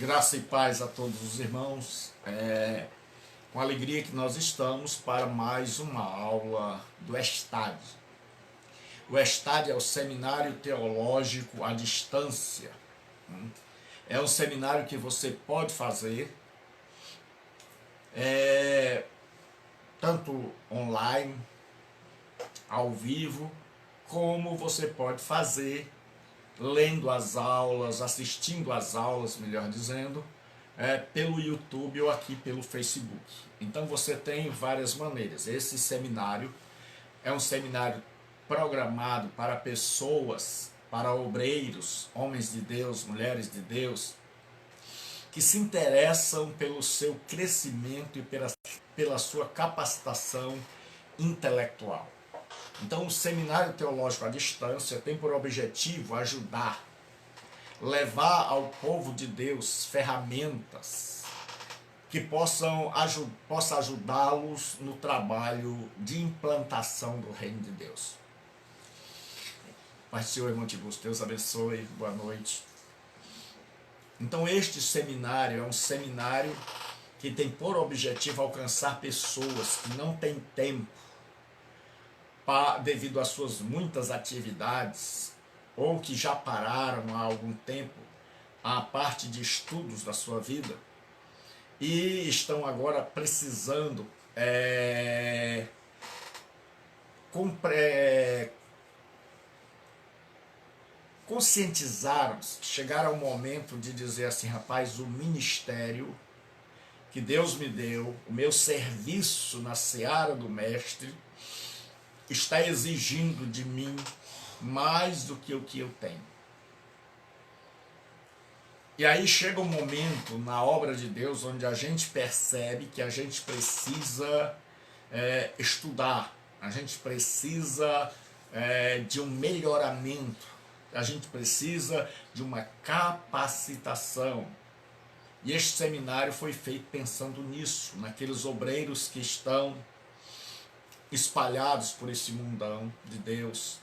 Graça e paz a todos os irmãos. Com alegria que nós estamos para mais uma aula do ESTAD. O ESTAD é o Seminário Teológico à Distância. É um seminário que você pode fazer tanto online, ao vivo, como você pode fazer lendo as aulas, assistindo às aulas, melhor dizendo, pelo YouTube ou aqui pelo Facebook. Então você tem várias maneiras. Esse seminário é um seminário programado para pessoas, para obreiros, homens de Deus, mulheres de Deus, que se interessam pelo seu crescimento e pela sua capacitação intelectual. Então, o Seminário Teológico à Distância tem por objetivo ajudar, levar ao povo de Deus ferramentas que possa ajudá-los no trabalho de implantação do reino de Deus. Pai do Senhor, irmão Tiburcio, Deus abençoe, boa noite. Então, este seminário é um seminário que tem por objetivo alcançar pessoas que não têm tempo devido às suas muitas atividades, ou que já pararam há algum tempo a parte de estudos da sua vida e estão agora precisando conscientizar-se, chegar ao momento de dizer assim: rapaz, o ministério que Deus me deu, o meu serviço na seara do mestre, está exigindo de mim mais do que o que eu tenho. E aí chega um momento na obra de Deus onde a gente percebe que a gente precisa estudar, a gente precisa de um melhoramento, a gente precisa de uma capacitação. E este seminário foi feito pensando nisso, naqueles obreiros que estão espalhados por esse mundão de Deus,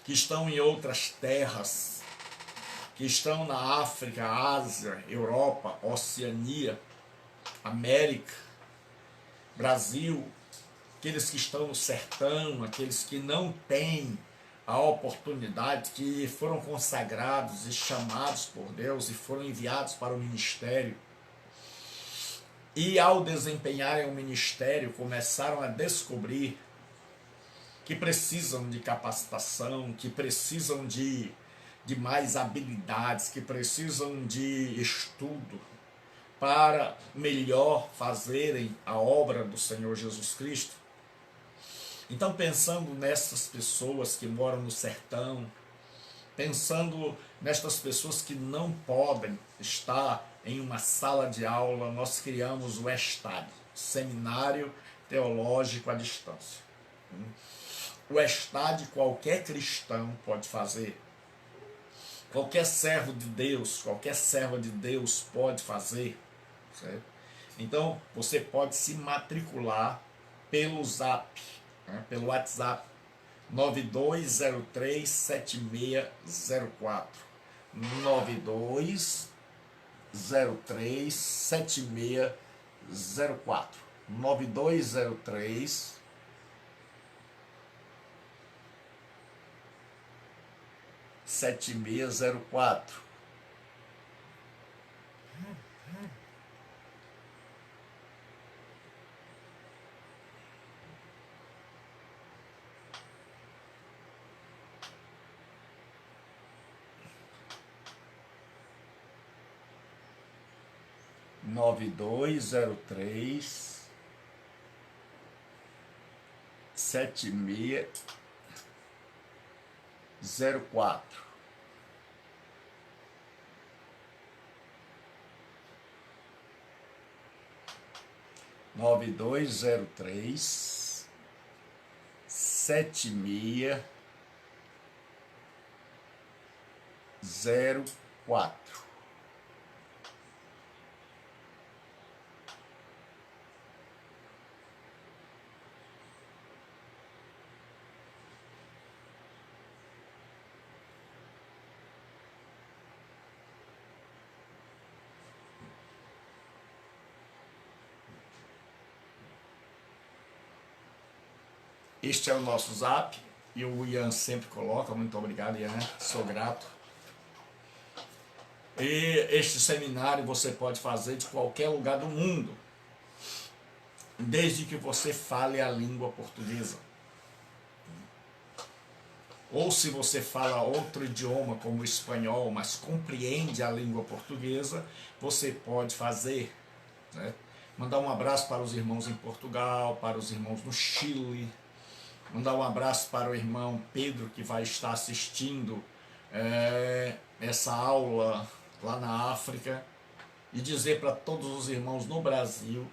que estão em outras terras, que estão na África, Ásia, Europa, Oceania, América, Brasil, aqueles que estão no sertão, aqueles que não têm a oportunidade, que foram consagrados e chamados por Deus e foram enviados para o ministério. E ao desempenharem o ministério, começaram a descobrir que precisam de capacitação, que precisam de mais habilidades, que precisam de estudo para melhor fazerem a obra do Senhor Jesus Cristo. Então, pensando nessas pessoas que moram no sertão, pensando nestas pessoas que não podem estar em uma sala de aula, nós criamos o ESTAD, Seminário Teológico à Distância. O ESTAD qualquer cristão pode fazer, qualquer servo de Deus, qualquer serva de Deus pode fazer, certo? Então, você pode se matricular pelo Zap, pelo WhatsApp, 92037604, 92037604, 9203 7604. Nove dois zero três 7604. Nove dois zero três 7604. Este é o nosso zap, e o Ian sempre coloca, muito obrigado, Ian, sou grato. E este seminário você pode fazer de qualquer lugar do mundo, desde que você fale a língua portuguesa. Ou se você fala outro idioma como o espanhol, mas compreende a língua portuguesa, você pode fazer, né? Mandar um abraço para os irmãos em Portugal, para os irmãos no Chile, mandar um abraço para o irmão Pedro, que vai estar assistindo essa aula lá na África, e dizer para todos os irmãos no Brasil,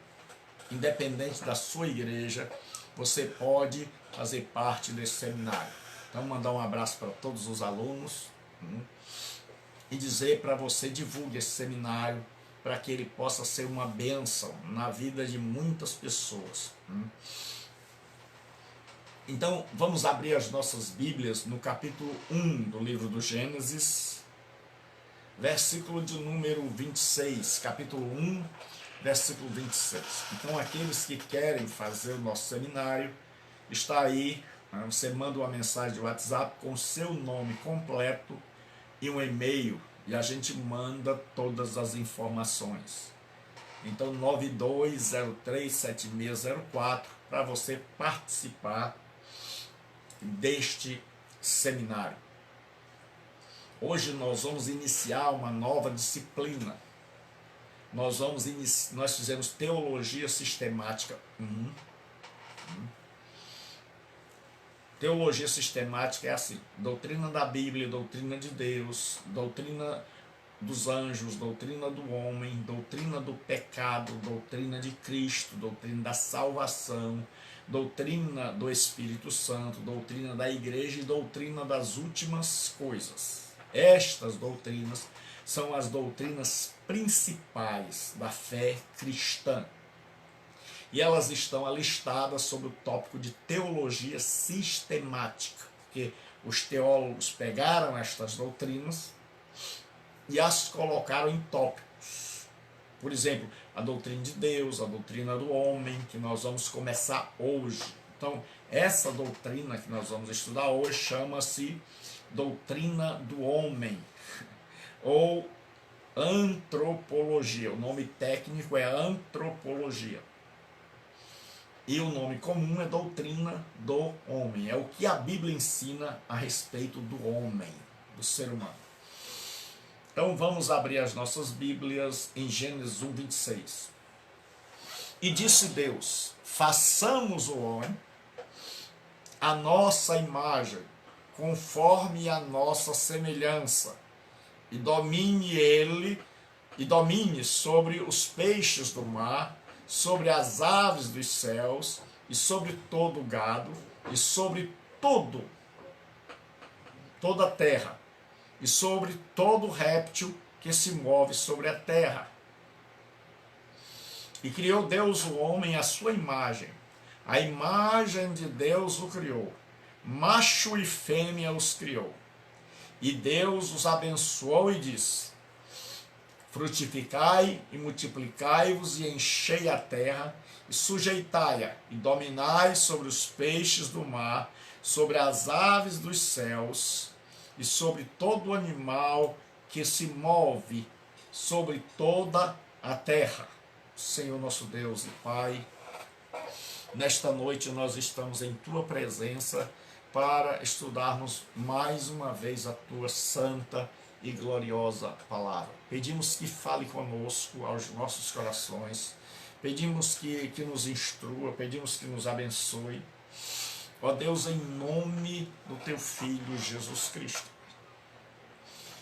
independente da sua igreja, você pode fazer parte desse seminário. Então, mandar um abraço para todos os alunos e dizer para você, divulgue esse seminário para que ele possa ser uma bênção na vida de muitas pessoas. Então, vamos abrir as nossas Bíblias no capítulo 1 do livro do Gênesis, versículo de número 26, capítulo 1, versículo 26. Então, aqueles que querem fazer o nosso seminário, está aí, você manda uma mensagem de WhatsApp com o seu nome completo e um e-mail, e a gente manda todas as informações. Então, 92037604, para você participar deste seminário. Hoje nós vamos iniciar uma nova disciplina. Nós fizemos teologia sistemática 1. Teologia sistemática é assim: doutrina da Bíblia, doutrina de Deus, doutrina dos anjos, doutrina do homem, doutrina do pecado, doutrina de Cristo, doutrina da salvação, doutrina do Espírito Santo, doutrina da igreja e doutrina das últimas coisas. Estas doutrinas são as doutrinas principais da fé cristã. E elas estão alistadas sob o tópico de teologia sistemática, porque os teólogos pegaram estas doutrinas e as colocaram em tópicos. Por exemplo, a doutrina de Deus, a doutrina do homem, que nós vamos começar hoje. Então, essa doutrina que nós vamos estudar hoje chama-se doutrina do homem, ou antropologia. O nome técnico é antropologia. E o nome comum é doutrina do homem. É o que a Bíblia ensina a respeito do homem, do ser humano. Então vamos abrir as nossas Bíblias em Gênesis 1, 26. E disse Deus: façamos o homem a nossa imagem, conforme a nossa semelhança, e domine sobre os peixes do mar, sobre as aves dos céus, e sobre todo o gado, e sobre toda a terra, e sobre todo réptil que se move sobre a terra. E criou Deus o homem à sua imagem, a imagem de Deus o criou, macho e fêmea os criou. E Deus os abençoou e disse: frutificai e multiplicai-vos e enchei a terra, e sujeitai-a, e dominai sobre os peixes do mar, sobre as aves dos céus, e sobre todo animal que se move sobre toda a terra. Senhor nosso Deus e Pai, nesta noite nós estamos em Tua presença para estudarmos mais uma vez a Tua santa e gloriosa palavra. Pedimos que fale conosco aos nossos corações, pedimos que nos instrua, pedimos que nos abençoe. Ó Deus, em nome do Teu Filho Jesus Cristo,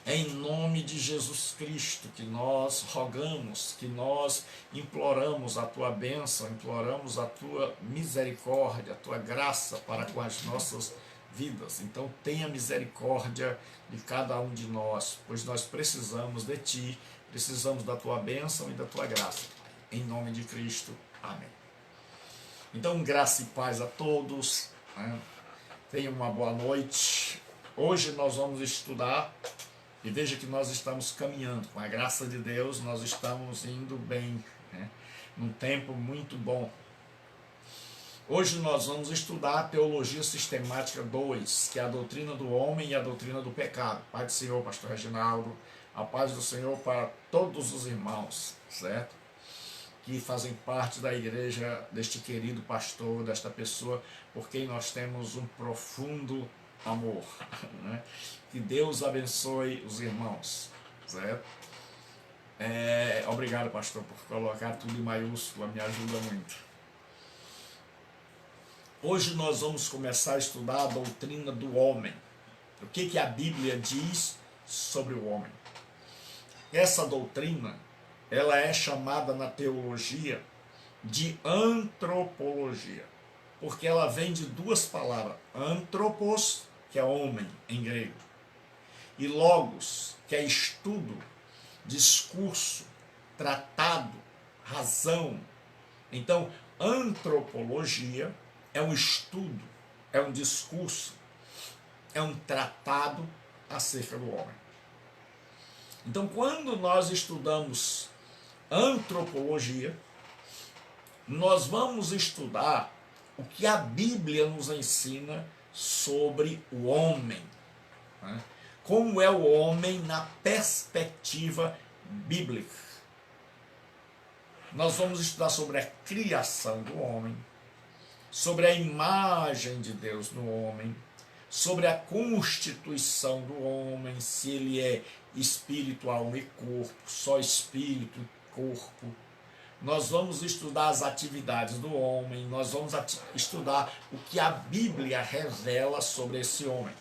é em nome de Jesus Cristo que nós rogamos, que nós imploramos a Tua bênção, imploramos a Tua misericórdia, a Tua graça para com as nossas vidas. Então tenha misericórdia de cada um de nós, pois nós precisamos de Ti, precisamos da Tua bênção e da Tua graça. Em nome de Cristo. Amém. Então, graça e paz a todos, né? Tenham uma boa noite. Hoje nós vamos estudar, e veja que nós estamos caminhando, com a graça de Deus, nós estamos indo bem, né? Num tempo muito bom. Hoje nós vamos estudar a Teologia Sistemática 2, que é a doutrina do homem e a doutrina do pecado. Pai do Senhor, pastor Reginaldo, a paz do Senhor para todos os irmãos, certo? Que fazem parte da igreja deste querido pastor, desta pessoa, por quem nós temos um profundo amor, né? Que Deus abençoe os irmãos, certo? Obrigado, pastor, por colocar tudo em maiúscula, me ajuda muito. Hoje nós vamos começar a estudar a doutrina do homem. O que a Bíblia diz sobre o homem. Essa doutrina, ela é chamada na teologia de antropologia, porque ela vem de duas palavras, anthropos, que é homem em grego, e logos, que é estudo, discurso, tratado, razão. Então, antropologia é um estudo, é um discurso, é um tratado acerca do homem. Então, quando nós estudamos antropologia, nós vamos estudar o que a Bíblia nos ensina sobre o homem, né? Como é o homem na perspectiva bíblica. Nós vamos estudar sobre a criação do homem, sobre a imagem de Deus no homem, sobre a constituição do homem, se ele é espírito, alma e corpo, só espírito e corpo. Nós vamos estudar as atividades do homem, nós vamos estudar o que a Bíblia revela sobre esse homem,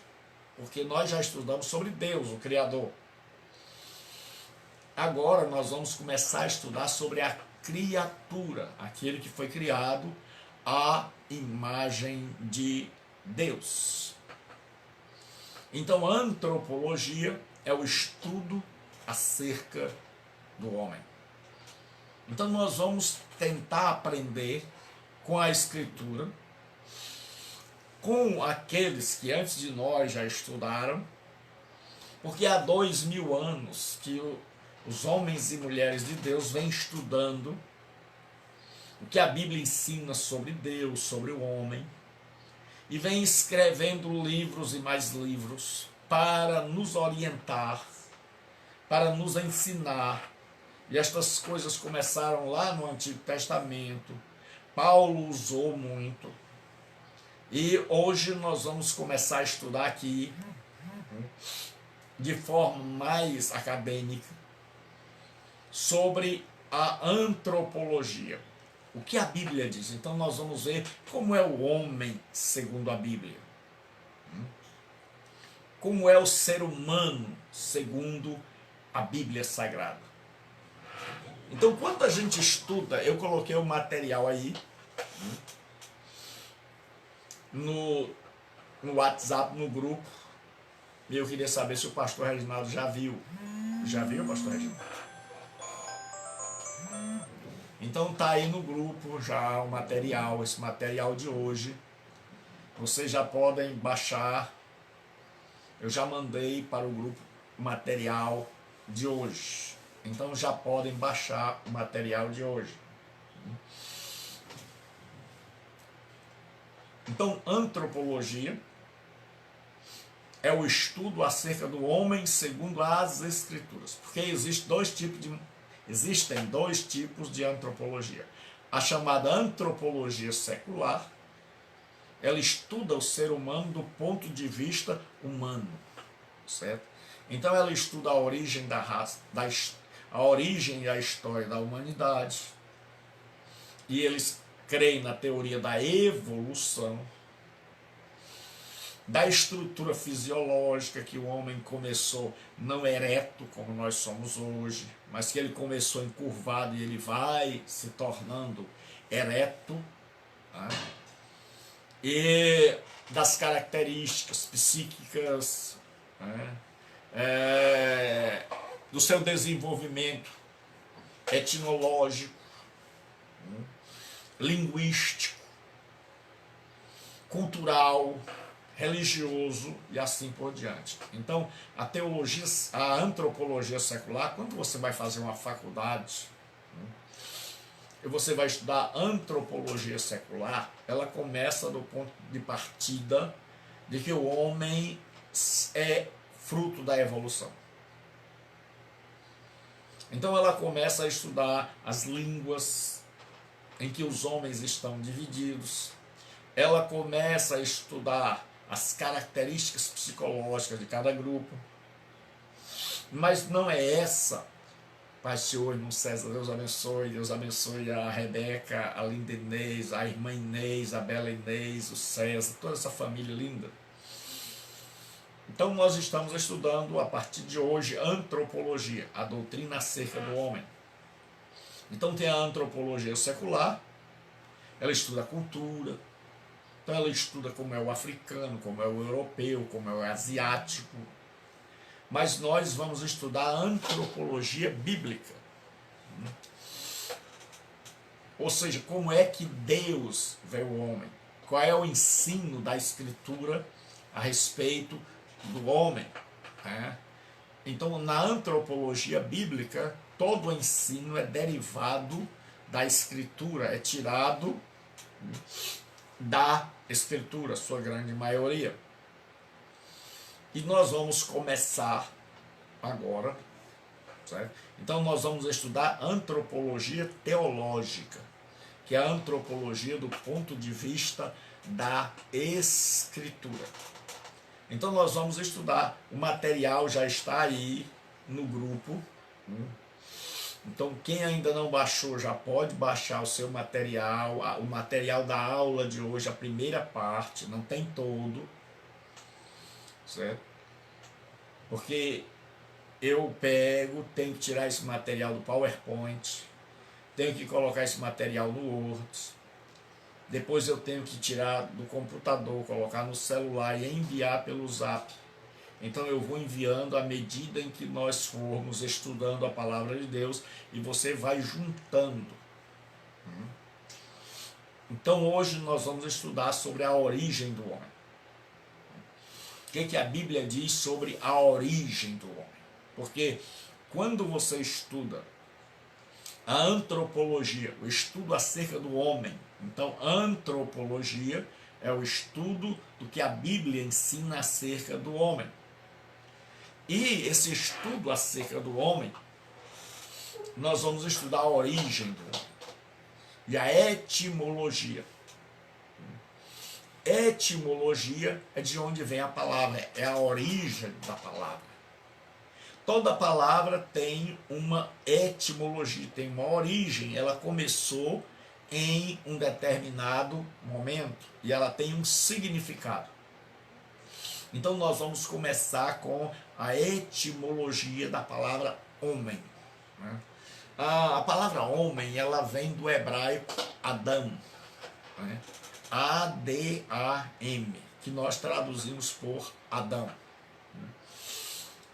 porque nós já estudamos sobre Deus, o Criador. Agora nós vamos começar a estudar sobre a criatura, aquele que foi criado à imagem de Deus. Então, a antropologia é o estudo acerca do homem. Então, nós vamos tentar aprender com a Escritura, com aqueles que antes de nós já estudaram, porque há 2000 anos que os homens e mulheres de Deus vêm estudando o que a Bíblia ensina sobre Deus, sobre o homem, e vem escrevendo livros e mais livros para nos orientar, para nos ensinar. E estas coisas começaram lá no Antigo Testamento. Paulo usou muito. E hoje nós vamos começar a estudar aqui, de forma mais acadêmica, sobre a antropologia. O que a Bíblia diz? Então nós vamos ver como é o homem segundo a Bíblia. Como é o ser humano segundo a Bíblia Sagrada. Então, quando a gente estuda, eu coloquei o material aí no WhatsApp, no grupo, e eu queria saber se o pastor Reginaldo já viu. Já viu, pastor Reginaldo? Então tá aí no grupo já o material, esse material de hoje. Vocês já podem baixar. Eu já mandei para o grupo o material de hoje. Então já podem baixar o material de hoje. Então, antropologia é o estudo acerca do homem segundo as Escrituras. Porque existem dois tipos de antropologia. A chamada antropologia secular, ela estuda o ser humano do ponto de vista humano, certo? Então ela estuda a origem da raça, a origem e a história da humanidade, e eles creem na teoria da evolução, da estrutura fisiológica, que o homem começou não ereto, como nós somos hoje, mas que ele começou encurvado e ele vai se tornando ereto, tá? E das características psíquicas, né? Do seu desenvolvimento etnológico, linguístico, cultural, religioso e assim por diante. Então, a antropologia secular, quando você vai fazer uma faculdade, e você vai estudar antropologia secular, ela começa do ponto de partida de que o homem é fruto da evolução. Então ela começa a estudar as línguas em que os homens estão divididos. Ela começa a estudar as características psicológicas de cada grupo. Mas não é essa, Pai Senhor, irmão César, Deus abençoe a Rebeca, a Linda Inês, a irmã Inês, a Bela Inês, o César, toda essa família linda. Então nós estamos estudando a partir de hoje antropologia, a doutrina acerca do homem. Então tem a antropologia secular, ela estuda a cultura, então ela estuda como é o africano, como é o europeu, como é o asiático. Mas nós vamos estudar a antropologia bíblica. Ou seja, como é que Deus vê o homem? Qual é o ensino da Escritura a respeito do homem? Então, na antropologia bíblica, todo o ensino é derivado da Escritura, é tirado da Escritura, sua grande maioria. E nós vamos começar agora, certo? Então nós vamos estudar antropologia teológica, que é a antropologia do ponto de vista da Escritura. Então nós vamos estudar, o material já está aí no grupo. Então quem ainda não baixou já pode baixar o seu material, o material da aula de hoje, a primeira parte, não tem todo. Certo? Porque eu tenho que tirar esse material do PowerPoint, tenho que colocar esse material no Word, depois eu tenho que tirar do computador, colocar no celular e enviar pelo Zap. Então eu vou enviando à medida em que nós formos estudando a palavra de Deus e você vai juntando. Então hoje nós vamos estudar sobre a origem do homem. O que a Bíblia diz sobre a origem do homem? Porque quando você estuda a antropologia, o estudo acerca do homem, então antropologia é o estudo do que a Bíblia ensina acerca do homem. E esse estudo acerca do homem, nós vamos estudar a origem do homem e a etimologia. Etimologia é de onde vem a palavra, é a origem da palavra. Toda palavra tem uma etimologia, tem uma origem, ela começou em um determinado momento e ela tem um significado. Então nós vamos começar com a etimologia da palavra homem. A palavra homem, ela vem do hebraico Adão, A-D-A-M, que nós traduzimos por Adão.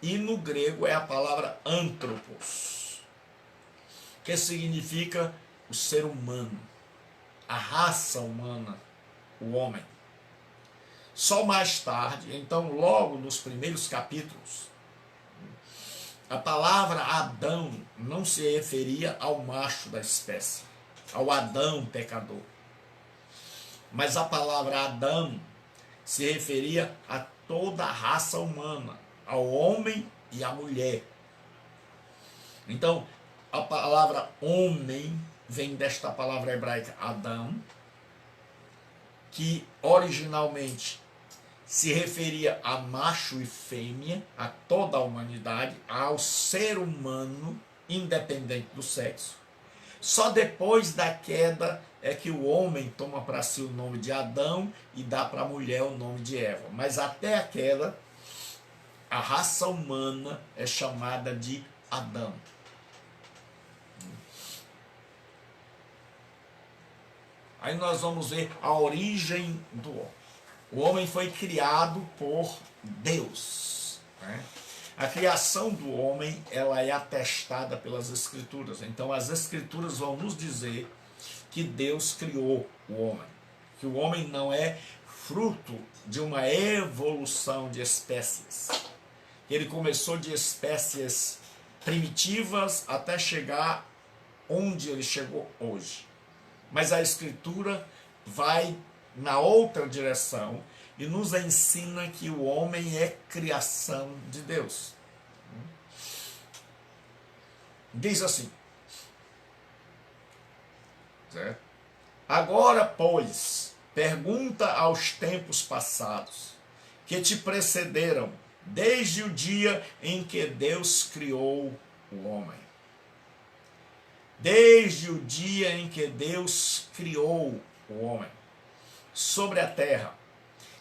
E no grego é a palavra anthropos, que significa o ser humano, a raça humana, o homem. Só mais tarde, então logo nos primeiros capítulos, a palavra Adão não se referia ao macho da espécie, ao Adão pecador. Mas a palavra Adão se referia a toda a raça humana, ao homem e à mulher. Então, a palavra homem vem desta palavra hebraica Adão, que originalmente se referia a macho e fêmea, a toda a humanidade, ao ser humano, independente do sexo. Só depois da queda é que o homem toma para si o nome de Adão e dá para a mulher o nome de Eva. Mas até a queda, a raça humana é chamada de Adão. Aí nós vamos ver a origem do homem. O homem foi criado por Deus. A criação do homem, ela é atestada pelas Escrituras. Então as Escrituras vão nos dizer que Deus criou o homem. Que o homem não é fruto de uma evolução de espécies. Ele começou de espécies primitivas até chegar onde ele chegou hoje. Mas a Escritura vai na outra direção e nos ensina que o homem é criação de Deus. Diz assim, certo? Agora, pois, pergunta aos tempos passados, que te precederam, desde o dia em que Deus criou o homem. Desde o dia em que Deus criou o homem sobre a terra,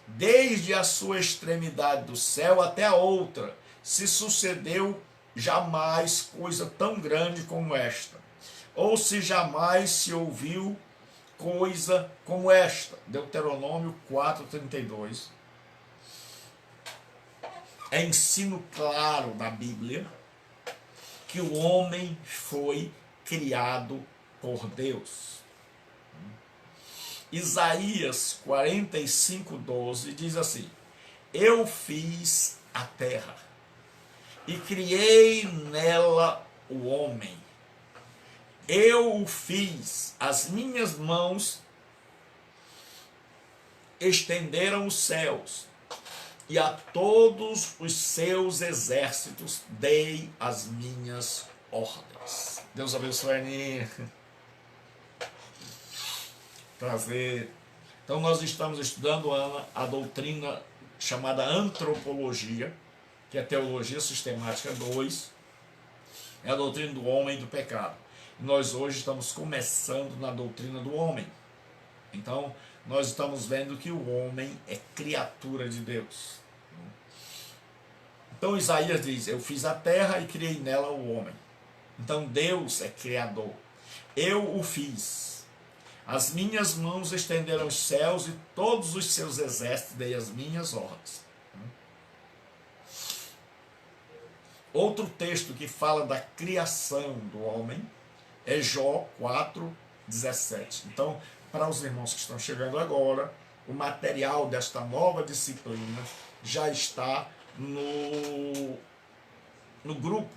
desde a sua extremidade do céu até a outra, se sucedeu jamais coisa tão grande como esta, ou se jamais se ouviu coisa como esta. Deuteronômio 4:32. É ensino claro da Bíblia que o homem foi criado por Deus. Isaías 45:12 diz assim: eu fiz a terra e criei nela o homem. Eu o fiz, as minhas mãos estenderam os céus, e a todos os seus exércitos dei as minhas ordens. Deus abençoe, Aninha. Prazer. Então nós estamos estudando, Ana, a doutrina chamada antropologia, que é teologia sistemática 2, é a doutrina do homem e do pecado. E nós hoje estamos começando na doutrina do homem. Então nós estamos vendo que o homem é criatura de Deus. Então Isaías diz: eu fiz a terra e criei nela o homem. Então Deus é criador. Eu o fiz. As minhas mãos estenderam os céus e todos os seus exércitos dei as minhas ordens. Outro texto que fala da criação do homem é Jó 4:17. Então, para os irmãos que estão chegando agora, o material desta nova disciplina já está no grupo,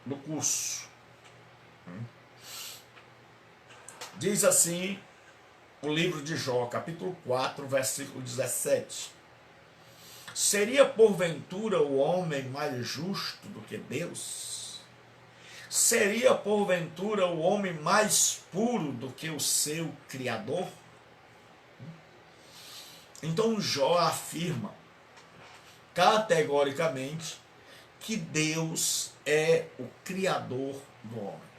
no curso. Diz assim o livro de Jó, capítulo 4, versículo 17. Seria porventura o homem mais justo do que Deus? Seria porventura o homem mais puro do que o seu Criador? Então Jó afirma categoricamente que Deus é o Criador do homem.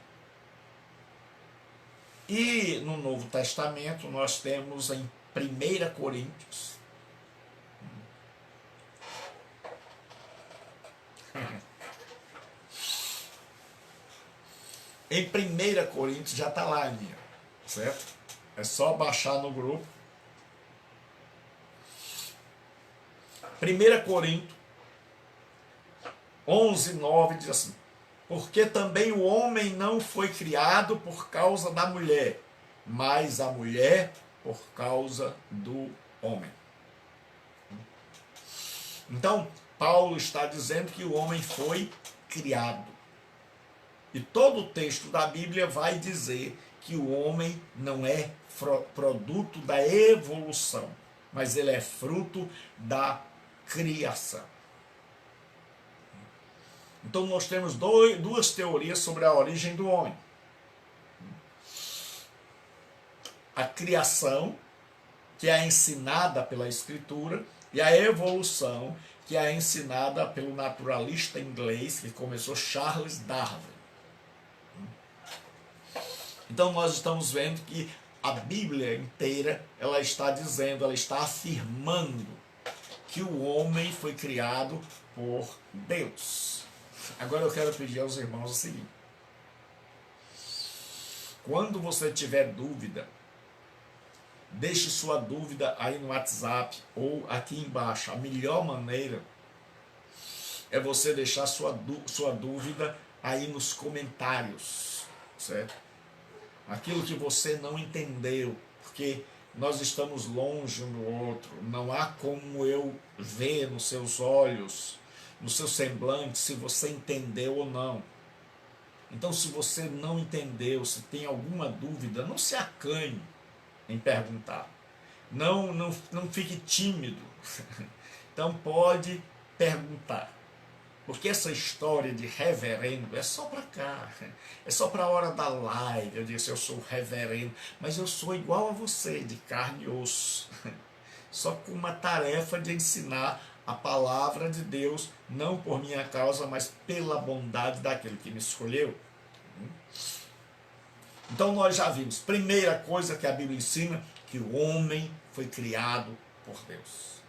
E no Novo Testamento nós temos em 1 Coríntios, em 1 Coríntios já está lá, Aninha, certo? É só baixar no grupo. 1 Coríntios 11:9 diz assim: porque também o homem não foi criado por causa da mulher, mas a mulher por causa do homem. Então, Paulo está dizendo que o homem foi criado. E todo o texto da Bíblia vai dizer que o homem não é produto da evolução, mas ele é fruto da criação. Então nós temos duas teorias sobre a origem do homem. A criação, que é ensinada pela Escritura, e a evolução, que é ensinada pelo naturalista inglês, que começou, Charles Darwin. Então nós estamos vendo que a Bíblia inteira, ela está dizendo, ela está afirmando que o homem foi criado por Deus. Agora eu quero pedir aos irmãos o seguinte: quando você tiver dúvida, deixe sua dúvida aí no WhatsApp ou aqui embaixo. A melhor maneira é você deixar sua dúvida aí nos comentários, certo? Aquilo que você não entendeu, porque nós estamos longe um do outro, não há como eu ver nos seus olhos, no seu semblante, se você entendeu ou não. Então, se você não entendeu, se tem alguma dúvida, não se acanhe em perguntar. Não fique tímido. Então, pode perguntar. Porque essa história de reverendo é só para cá, é só para a hora da live. Eu disse, eu sou reverendo, mas eu sou igual a você, de carne e osso, só com uma tarefa de ensinar a palavra de Deus, não por minha causa, mas pela bondade daquele que me escolheu. Então nós já vimos, primeira coisa que a Bíblia ensina, que o homem foi criado por Deus.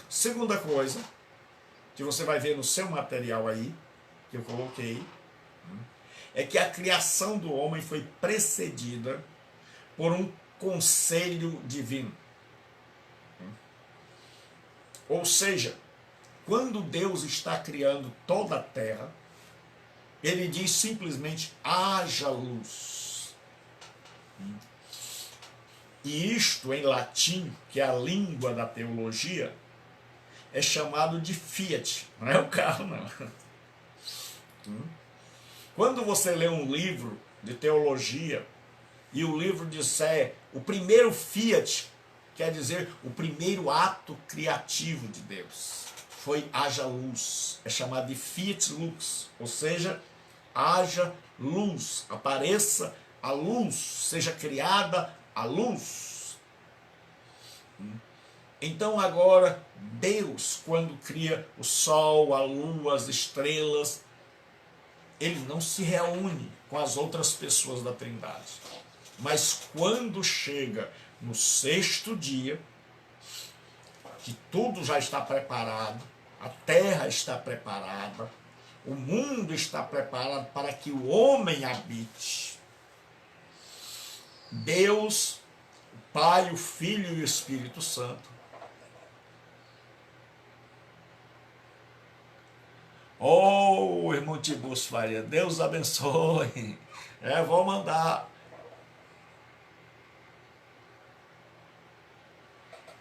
Segunda coisa, que você vai ver no seu material aí, que eu coloquei, é que a criação do homem foi precedida por um conselho divino. Ou seja, quando Deus está criando toda a terra, ele diz simplesmente, haja luz. E isto em latim, que é a língua da teologia, é chamado de Fiat, não é o carro não. Quando você lê um livro de teologia e o livro disser o primeiro Fiat, quer dizer o primeiro ato criativo de Deus, foi haja luz, é chamado de Fiat Lux, ou seja, haja luz, apareça a luz, seja criada a luz. Então agora, Deus, quando cria o sol, a lua, as estrelas, ele não se reúne com as outras pessoas da Trindade. Mas quando chega no sexto dia, que tudo já está preparado, a terra está preparada, o mundo está preparado para que o homem habite. Deus, o Pai, o Filho e o Espírito Santo, oh, irmão Tibus Faria, Deus abençoe. Vou mandar.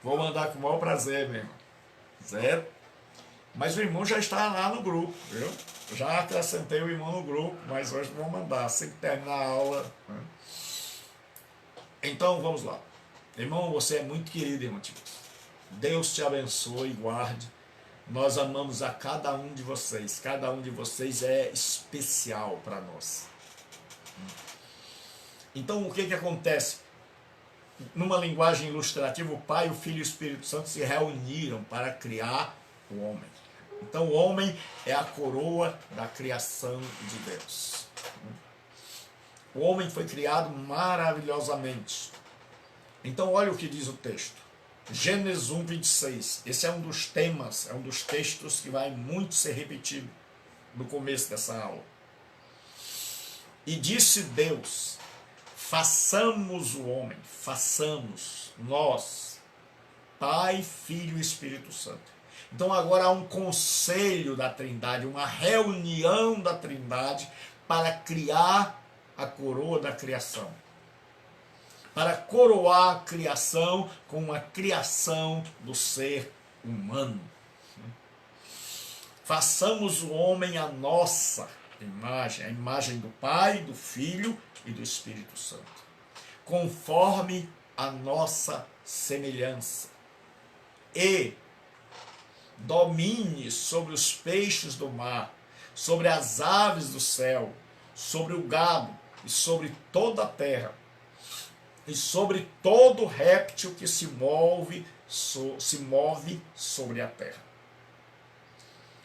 Vou mandar com o maior prazer, meu irmão. Zero. Mas o irmão já está lá no grupo, viu? Já acrescentei o irmão no grupo, mas hoje vou mandar, assim que terminar a aula. Né? Então, vamos lá. Irmão, você é muito querido, irmão Tibus. Deus te abençoe e guarde. Nós amamos a cada um de vocês. Cada um de vocês é especial para nós. Então, o que acontece? Numa linguagem ilustrativa, o Pai, o Filho e o Espírito Santo se reuniram para criar o homem. Então, o homem é a coroa da criação de Deus. O homem foi criado maravilhosamente. Então, olha o que diz o texto. Gênesis 1, 26. Esse é um dos temas, é um dos textos que vai muito ser repetido no começo dessa aula. E disse Deus, façamos o homem, façamos nós, Pai, Filho e Espírito Santo. Então agora há um conselho da Trindade, uma reunião da Trindade para criar a coroa da criação. Para coroar a criação com a criação do ser humano. Façamos o homem a nossa imagem, a imagem do Pai, do Filho e do Espírito Santo, conforme a nossa semelhança. E domine sobre os peixes do mar, sobre as aves do céu, sobre o gado e sobre toda a terra, e sobre todo réptil que se move sobre a terra.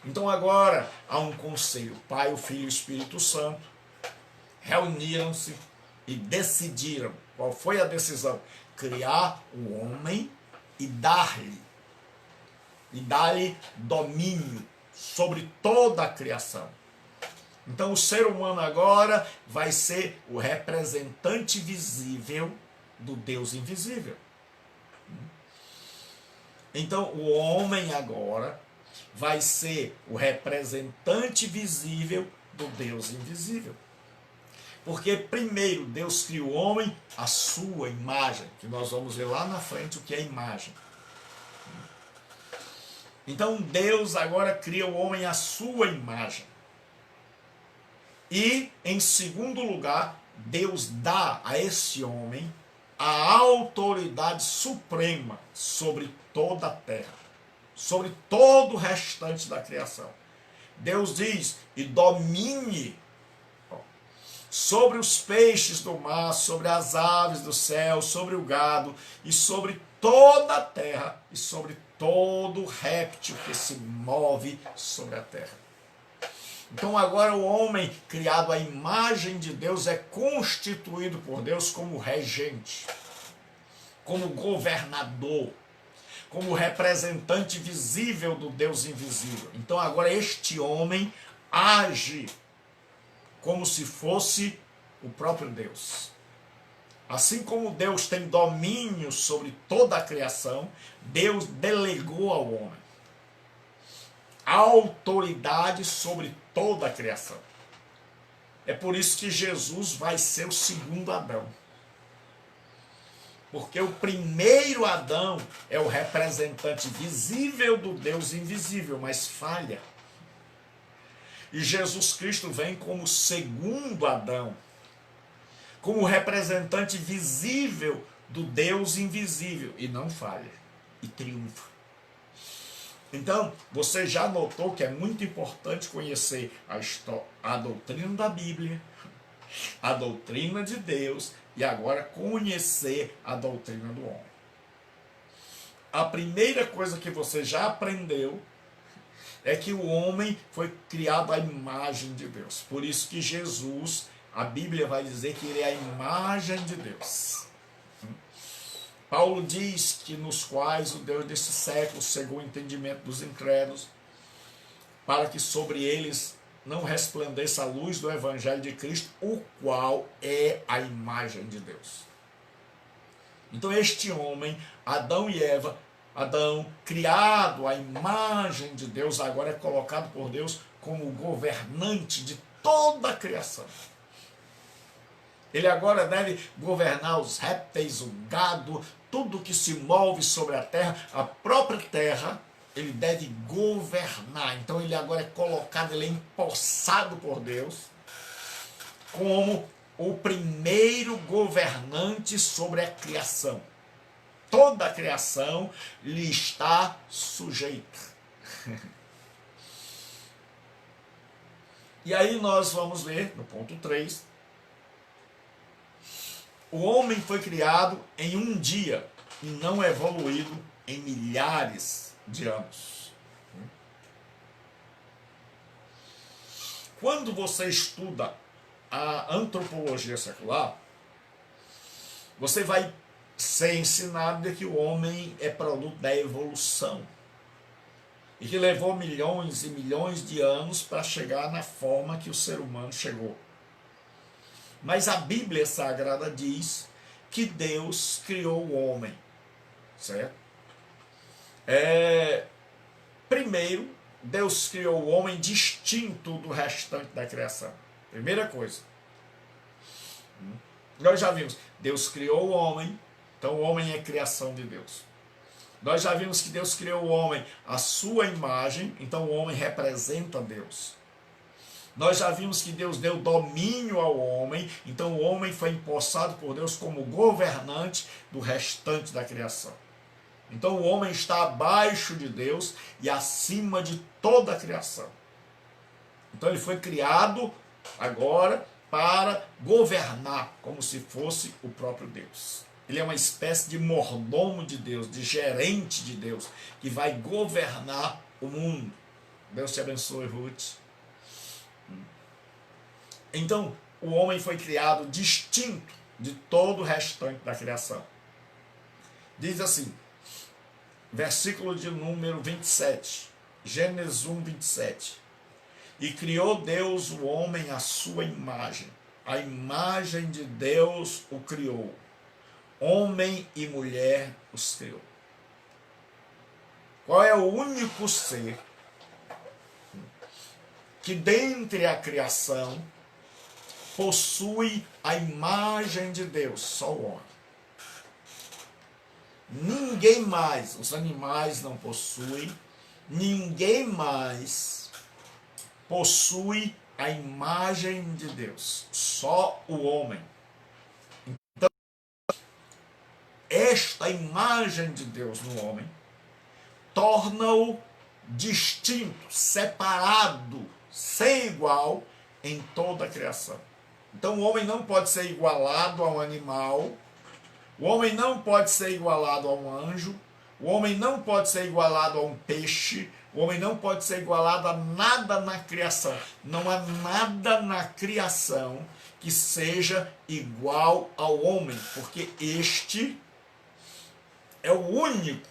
Então agora há um conselho, Pai, o Filho e o Espírito Santo, reuniram-se e decidiram, qual foi a decisão? Criar o homem e dar-lhe domínio sobre toda a criação. Então o ser humano agora vai ser o representante visível do Deus invisível. Então o homem agora vai ser o representante visível do Deus invisível. Porque primeiro Deus criou o homem à sua imagem, que nós vamos ver lá na frente o que é imagem. Então Deus agora cria o homem à sua imagem. E, em segundo lugar, Deus dá a esse homem a autoridade suprema sobre toda a terra, sobre todo o restante da criação. Deus diz: e domine sobre os peixes do mar, sobre as aves do céu, sobre o gado, e sobre toda a terra, e sobre todo réptil que se move sobre a terra. Então agora o homem, criado à imagem de Deus, é constituído por Deus como regente, como governador, como representante visível do Deus invisível. Então agora este homem age como se fosse o próprio Deus. Assim como Deus tem domínio sobre toda a criação, Deus delegou ao homem a autoridade sobre toda a criação. É por isso que Jesus vai ser o segundo Adão. Porque o primeiro Adão é o representante visível do Deus invisível, mas falha. E Jesus Cristo vem como segundo Adão, como representante visível do Deus invisível, e não falha, e triunfa. Então, você já notou que é muito importante conhecer a doutrina da Bíblia, a doutrina de Deus, e agora conhecer a doutrina do homem. A primeira coisa que você já aprendeu é que o homem foi criado à imagem de Deus. Por isso que Jesus, a Bíblia vai dizer que ele é a imagem de Deus. Paulo diz que nos quais o Deus desse século cegou o entendimento dos incrédulos, para que sobre eles não resplandeça a luz do Evangelho de Cristo, o qual é a imagem de Deus. Então este homem, Adão e Eva, Adão, criado à imagem de Deus, agora é colocado por Deus como governante de toda a criação. Ele agora deve governar os répteis, o gado, tudo que se move sobre a terra, a própria terra, ele deve governar. Então ele agora é colocado, ele é empossado por Deus como o primeiro governante sobre a criação. Toda a criação lhe está sujeita. E aí nós vamos ver, no ponto 3, o homem foi criado em um dia e não evoluído em milhares de anos. Quando você estuda a antropologia secular, você vai ser ensinado de que o homem é produto da evolução e que levou milhões e milhões de anos para chegar na forma que o ser humano chegou. Mas a Bíblia Sagrada diz que Deus criou o homem, certo? Primeiro, Deus criou o homem distinto do restante da criação. Primeira coisa. Nós já vimos, Deus criou o homem, então o homem é criação de Deus. Nós já vimos que Deus criou o homem à sua imagem, então o homem representa Deus. Nós já vimos que Deus deu domínio ao homem, então o homem foi empossado por Deus como governante do restante da criação. Então o homem está abaixo de Deus e acima de toda a criação. Então ele foi criado agora para governar como se fosse o próprio Deus. Ele é uma espécie de mordomo de Deus, de gerente de Deus, que vai governar o mundo. Deus te abençoe, Ruth. Então, o homem foi criado distinto de todo o restante da criação. Diz assim, versículo de número 27, Gênesis 1, 27. E criou Deus o homem à sua imagem. A imagem de Deus o criou. Homem e mulher os criou. Qual é o único ser que dentre a criação possui a imagem de Deus? Só o homem. Ninguém mais, os animais não possuem, ninguém mais possui a imagem de Deus, só o homem. Esta imagem de Deus no homem torna-o distinto, separado, sem igual em toda a criação. Então o homem não pode ser igualado a um animal, o homem não pode ser igualado a um anjo, o homem não pode ser igualado a um peixe, o homem não pode ser igualado a nada na criação. Não há nada na criação que seja igual ao homem, porque este é o único.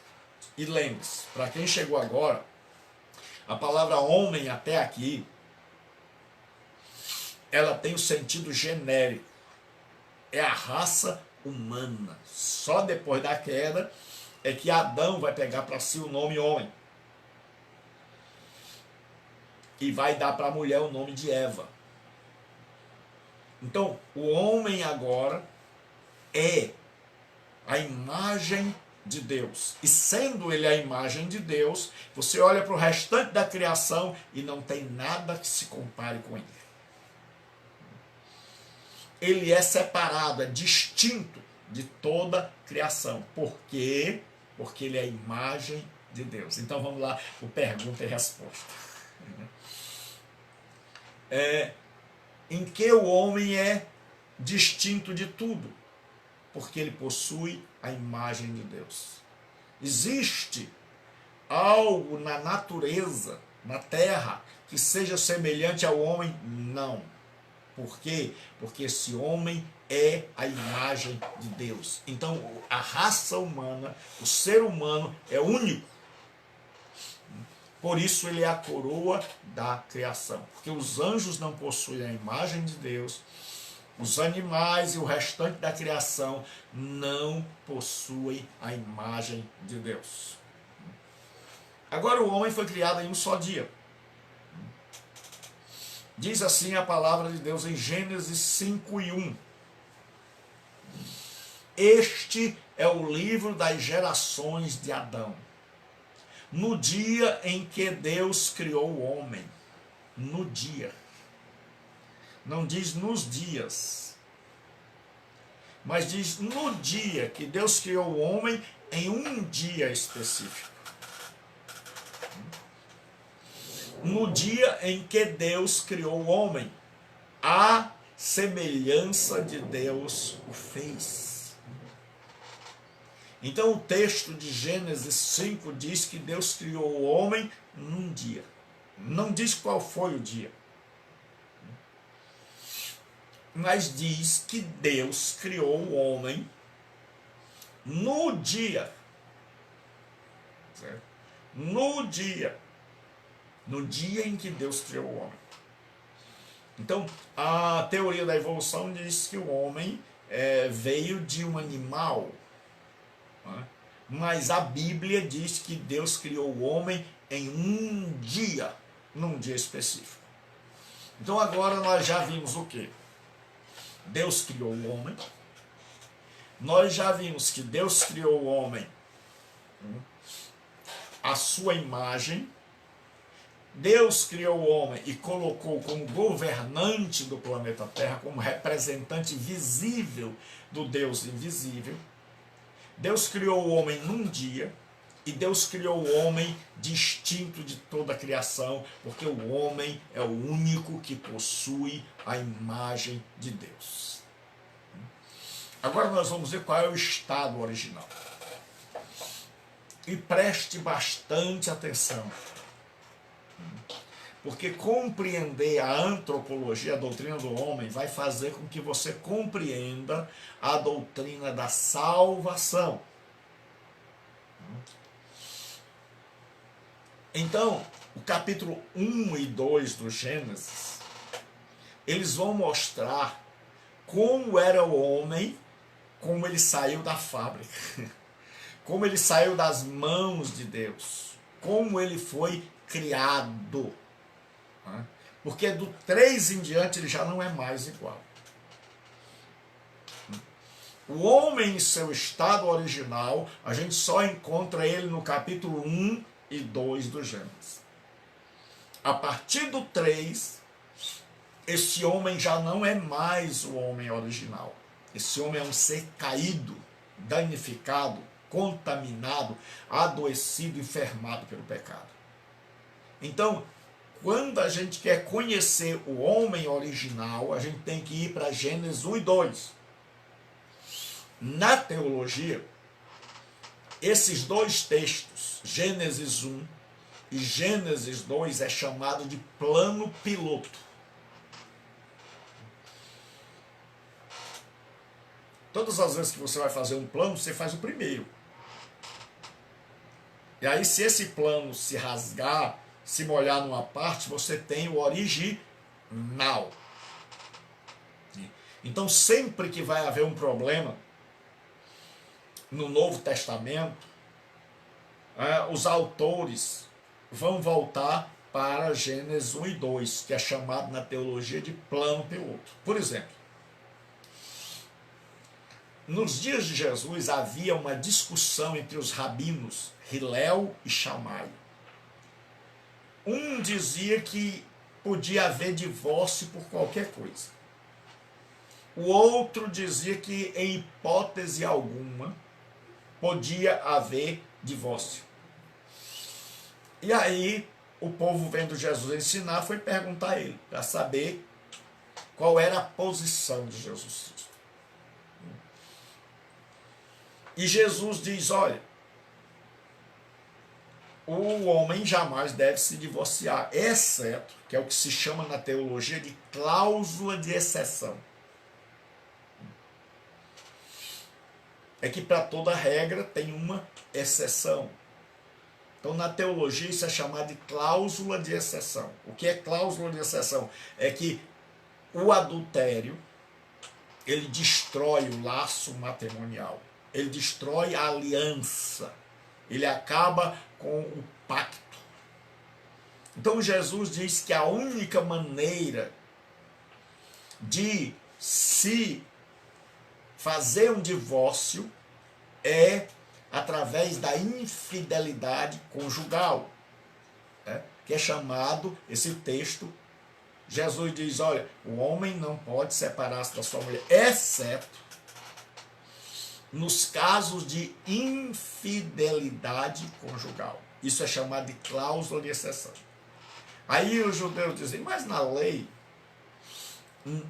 E lembre-se, para quem chegou agora, a palavra homem até aqui, ela tem o sentido genérico. É a raça humana. Só depois da queda é que Adão vai pegar para si o nome homem. E vai dar para a mulher o nome de Eva. Então, o homem agora é a imagem de Deus. E sendo ele a imagem de Deus, você olha para o restante da criação e não tem nada que se compare com ele. Ele é separado, é distinto de toda a criação. Por quê? Porque ele é a imagem de Deus. Então vamos lá, o pergunta e resposta. Em que o homem é distinto de tudo? Porque ele possui a imagem de Deus. Existe algo na natureza, na terra, que seja semelhante ao homem? Não. Por quê? Porque esse homem é a imagem de Deus. Então, a raça humana, o ser humano é único. Por isso ele é a coroa da criação. Porque os anjos não possuem a imagem de Deus, os animais e o restante da criação não possuem a imagem de Deus. Agora o homem foi criado em um só dia. Diz assim a palavra de Deus em Gênesis 5:1. Este é o livro das gerações de Adão. No dia em que Deus criou o homem. No dia. Não diz nos dias. Mas diz no dia que Deus criou o homem, em um dia específico. No dia em que Deus criou o homem, a semelhança de Deus o fez. Então o texto de Gênesis 5 diz que Deus criou o homem num dia. Não diz qual foi o dia. Mas diz que Deus criou o homem no dia. Certo? No dia. No dia em que Deus criou o homem. Então, a teoria da evolução diz que o homem veio de um animal. Né? Mas a Bíblia diz que Deus criou o homem em um dia, num dia específico. Então agora nós já vimos o quê? Deus criou o homem. Nós já vimos que Deus criou o homem à sua imagem. Deus criou o homem e colocou como governante do planeta Terra, como representante visível do Deus invisível. Deus criou o homem num dia e Deus criou o homem distinto de toda a criação, porque o homem é o único que possui a imagem de Deus. Agora nós vamos ver qual é o estado original. E preste bastante atenção, porque compreender a antropologia, a doutrina do homem, vai fazer com que você compreenda a doutrina da salvação. Então, o capítulo 1 e 2 do Gênesis, eles vão mostrar como era o homem, como ele saiu da fábrica, como ele saiu das mãos de Deus, como ele foi criado. Porque do 3 em diante ele já não é mais igual. O homem em seu estado original, a gente só encontra ele no capítulo 1 e 2 do Gênesis. A partir do 3, esse homem já não é mais o homem original. Esse homem é um ser caído, danificado, contaminado, adoecido, enfermado pelo pecado. Então, quando a gente quer conhecer o homem original, a gente tem que ir para Gênesis 1 e 2. Na teologia, esses dois textos, Gênesis 1 e Gênesis 2, é chamado de plano piloto. Todas as vezes que você vai fazer um plano, você faz o primeiro. E aí, se esse plano se rasgar, se molhar numa parte, você tem o original. Então, sempre que vai haver um problema no Novo Testamento, os autores vão voltar para Gênesis 1 e 2, que é chamado na teologia de plano piloto. Por exemplo, nos dias de Jesus havia uma discussão entre os rabinos Hilel e Shammai. Um dizia que podia haver divórcio por qualquer coisa. O outro dizia que em hipótese alguma podia haver divórcio. E aí o povo vendo Jesus ensinar foi perguntar a ele, para saber qual era a posição de Jesus Cristo. E Jesus diz, olha, o homem jamais deve se divorciar, exceto, que é o que se chama na teologia de cláusula de exceção. É que para toda regra tem uma exceção. Então, na teologia, isso é chamado de cláusula de exceção. O que é cláusula de exceção? É que o adultério, ele destrói o laço matrimonial. Ele destrói a aliança. Ele acaba com o pacto. Então, Jesus diz que a única maneira de se fazer um divórcio é através da infidelidade conjugal, né? Que é chamado, esse texto, Jesus diz, olha, o homem não pode separar-se da sua mulher, exceto nos casos de infidelidade conjugal. Isso é chamado de cláusula de exceção. Aí os judeus dizem, mas na lei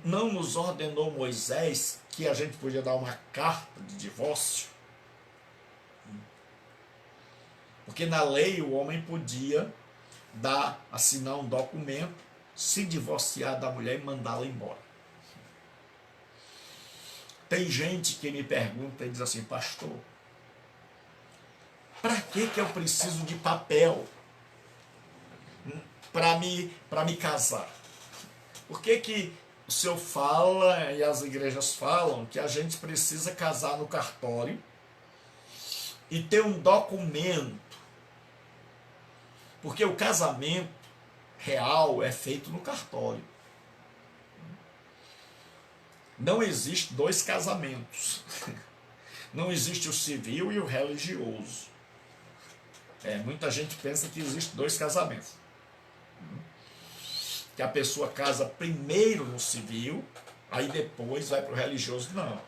não nos ordenou Moisés que a gente podia dar uma carta de divórcio? Porque na lei o homem podia assinar um documento, se divorciar da mulher e mandá-la embora. Tem gente que me pergunta e diz assim, pastor, para que eu preciso de papel para me casar? Por que o senhor fala e as igrejas falam que a gente precisa casar no cartório e ter um documento? Porque o casamento real é feito no cartório. Não existe dois casamentos. Não existe o civil e o religioso. Muita gente pensa que existe dois casamentos. Que a pessoa casa primeiro no civil, aí depois vai para o religioso. Não.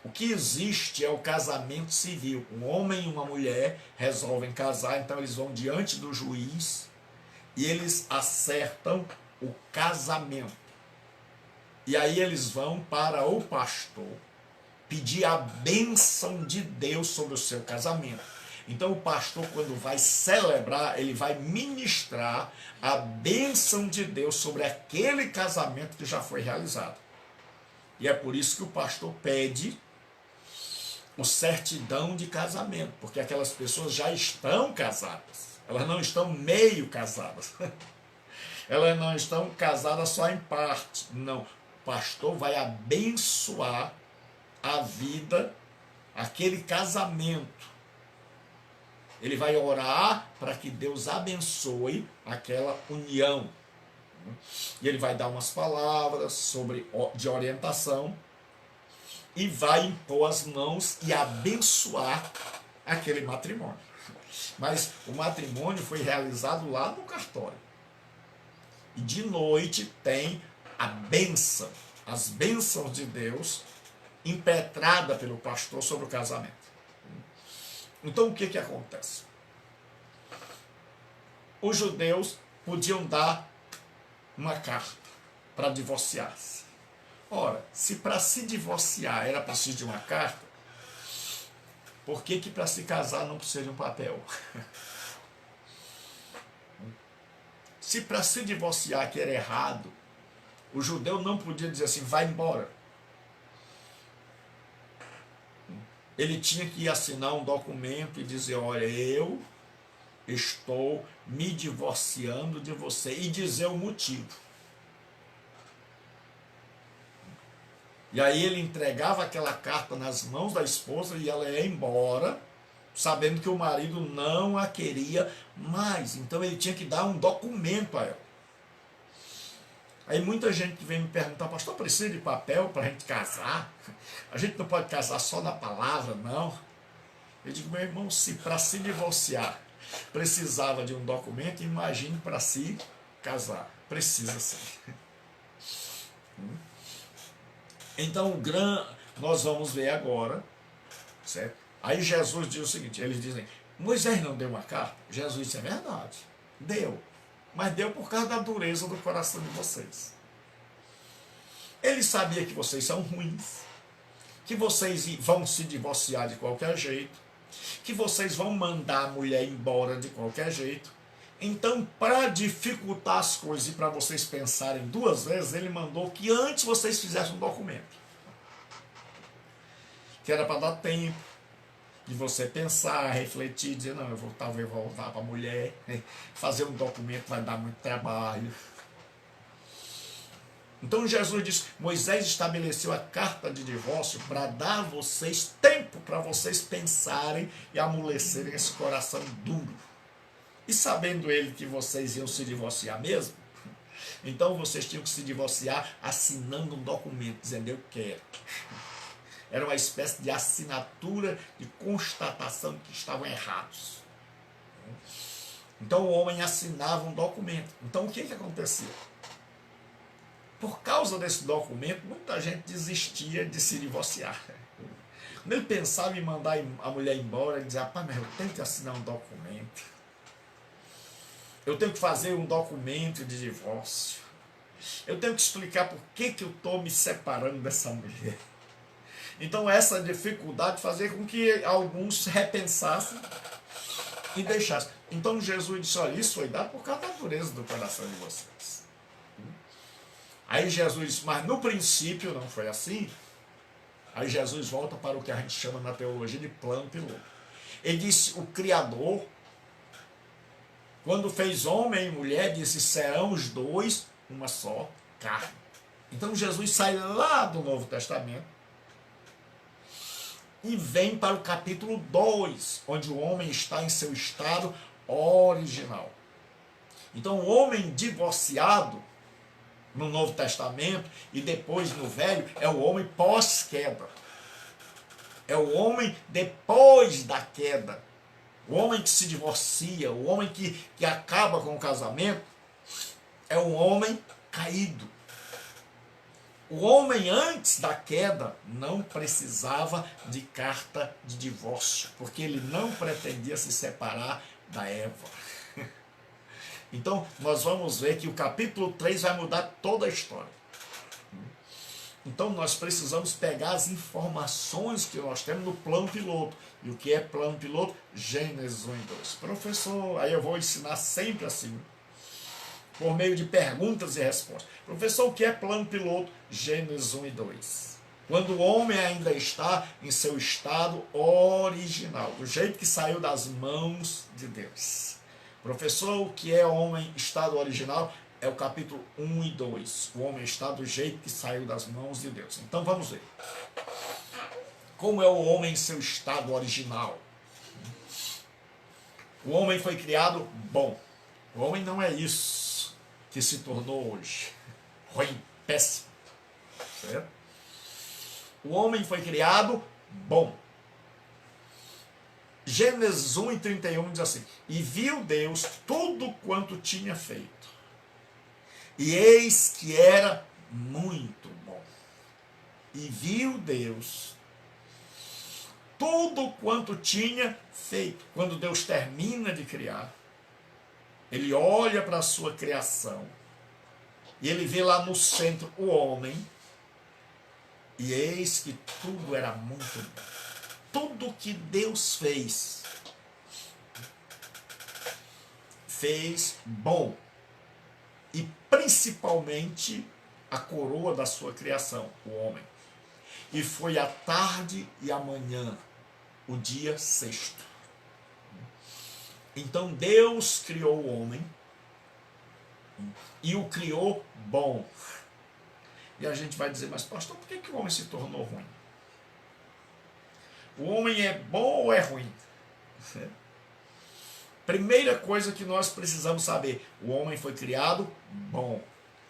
O que existe é o casamento civil. Um homem e uma mulher resolvem casar, então eles vão diante do juiz e eles acertam o casamento. E aí eles vão para o pastor pedir a bênção de Deus sobre o seu casamento. Então o pastor, quando vai celebrar, ele vai ministrar a bênção de Deus sobre aquele casamento que já foi realizado. E é por isso que o pastor pede o certidão de casamento, porque aquelas pessoas já estão casadas. Elas não estão meio casadas. Elas não estão casadas só em parte. Não. O pastor vai abençoar a vida, aquele casamento. Ele vai orar para que Deus abençoe aquela união. E ele vai dar umas palavras de orientação e vai impor as mãos e abençoar aquele matrimônio. Mas o matrimônio foi realizado lá no cartório. E de noite tem a bênção, as bênçãos de Deus impetrada pelo pastor sobre o casamento. Então o que acontece? Os judeus podiam dar uma carta para divorciar-se. Ora, se para se divorciar era preciso de uma carta, por que para se casar não precisa de um papel? Se para se divorciar que era errado, o judeu não podia dizer assim, vai embora. Ele tinha que assinar um documento e dizer, olha, eu estou me divorciando de você, e dizer o motivo. E aí ele entregava aquela carta nas mãos da esposa e ela ia embora, sabendo que o marido não a queria mais. Então ele tinha que dar um documento a ela. Aí muita gente vem me perguntar, pastor, precisa de papel para a gente casar? A gente não pode casar só na palavra, não. Eu digo, meu irmão, se para se divorciar precisava de um documento, imagine para se casar. Precisa sim. Então, nós vamos ver agora, certo? Aí Jesus diz o seguinte, eles dizem, Moisés não deu uma carta? Jesus disse, é verdade, deu. Mas deu por causa da dureza do coração de vocês. Ele sabia que vocês são ruins, que vocês vão se divorciar de qualquer jeito, que vocês vão mandar a mulher embora de qualquer jeito. Então, para dificultar as coisas e para vocês pensarem duas vezes, ele mandou que antes vocês fizessem um documento. Que era para dar tempo de você pensar, refletir, dizer, não, eu vou talvez voltar para a mulher, né? Fazer um documento vai dar muito trabalho. Então Jesus disse, Moisés estabeleceu a carta de divórcio para dar a vocês tempo para vocês pensarem e amolecerem esse coração duro. E sabendo ele que vocês iam se divorciar mesmo, então vocês tinham que se divorciar assinando um documento, dizendo eu quero. Era uma espécie de assinatura de constatação de que estavam errados. Então o homem assinava um documento. Então o que acontecia? Por causa desse documento, muita gente desistia de se divorciar. Quando ele pensava em mandar a mulher embora, ele dizia, rapaz, mas eu tenho que assinar um documento. Eu tenho que fazer um documento de divórcio. Eu tenho que explicar por que eu estou me separando dessa mulher. Então essa dificuldade fazia com que alguns repensassem e deixassem. Então Jesus disse, olha, isso foi dado por causa da dureza do coração de vocês. Aí Jesus disse, mas no princípio não foi assim. Aí Jesus volta para o que a gente chama na teologia de plano piloto. Ele disse, o Criador, quando fez homem e mulher, disse, serão os dois uma só carne. Então Jesus sai lá do Novo Testamento e vem para o capítulo 2, onde o homem está em seu estado original. Então o homem divorciado no Novo Testamento e depois no Velho é o homem pós-queda. É o homem depois da queda. O homem que se divorcia, o homem que acaba com o casamento, é um homem caído. O homem antes da queda não precisava de carta de divórcio, porque ele não pretendia se separar da Eva. Então, nós vamos ver que o capítulo 3 vai mudar toda a história. Então, nós precisamos pegar as informações que nós temos no plano piloto. E o que é plano piloto? Gênesis 1 e 2. Professor, aí eu vou ensinar sempre assim, por meio de perguntas e respostas. Professor, o que é plano piloto? Gênesis 1 e 2. Quando o homem ainda está em seu estado original, do jeito que saiu das mãos de Deus. Professor, o que é homem estado original? É o capítulo 1 e 2. O homem está do jeito que saiu das mãos de Deus. Então vamos ver. Como é o homem em seu estado original? O homem foi criado bom. O homem não é isso que se tornou hoje. Ruim, péssimo. Certo? O homem foi criado bom. Gênesis 1 e 31 diz assim, e viu Deus tudo quanto tinha feito. E eis que era muito bom. E viu Deus tudo quanto tinha feito. Quando Deus termina de criar, ele olha para a sua criação e ele vê lá no centro o homem, e eis que tudo era muito bom. Tudo que Deus fez bom. E principalmente a coroa da sua criação, o homem. E foi a tarde e a manhã, o dia sexto. Então Deus criou o homem e o criou bom. E a gente vai dizer, mas pastor, por que o homem se tornou ruim? O homem é bom ou é ruim? Primeira coisa que nós precisamos saber, o homem foi criado bom.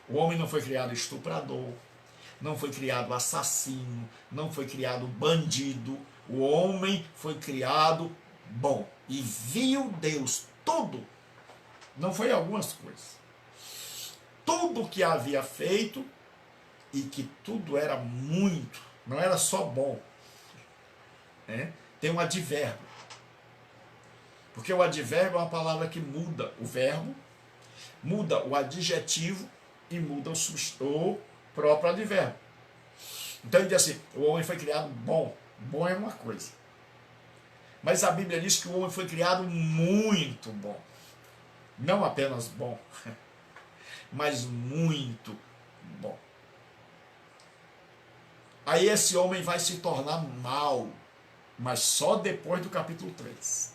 O homem não foi criado estuprador, não foi criado assassino, não foi criado bandido. O homem foi criado bom. E viu Deus tudo, não foi algumas coisas, tudo que havia feito, e que tudo era muito, não era só bom. Tem um advérbio. Porque o advérbio é uma palavra que muda o verbo, muda o adjetivo e muda o próprio advérbio. Então ele diz assim, o homem foi criado bom. Bom é uma coisa. Mas a Bíblia diz que o homem foi criado muito bom. Não apenas bom, mas muito bom. Aí esse homem vai se tornar mau, mas só depois do capítulo 3.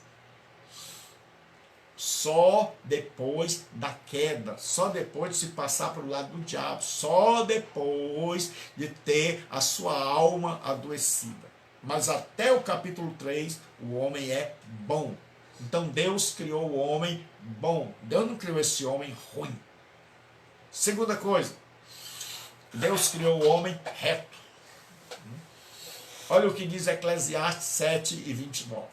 Só depois da queda, só depois de se passar para o lado do diabo, só depois de ter a sua alma adoecida. Mas até o capítulo 3, o homem é bom. Então Deus criou o homem bom. Deus não criou esse homem ruim. Segunda coisa, Deus criou o homem reto. Olha o que diz Eclesiastes 7:29.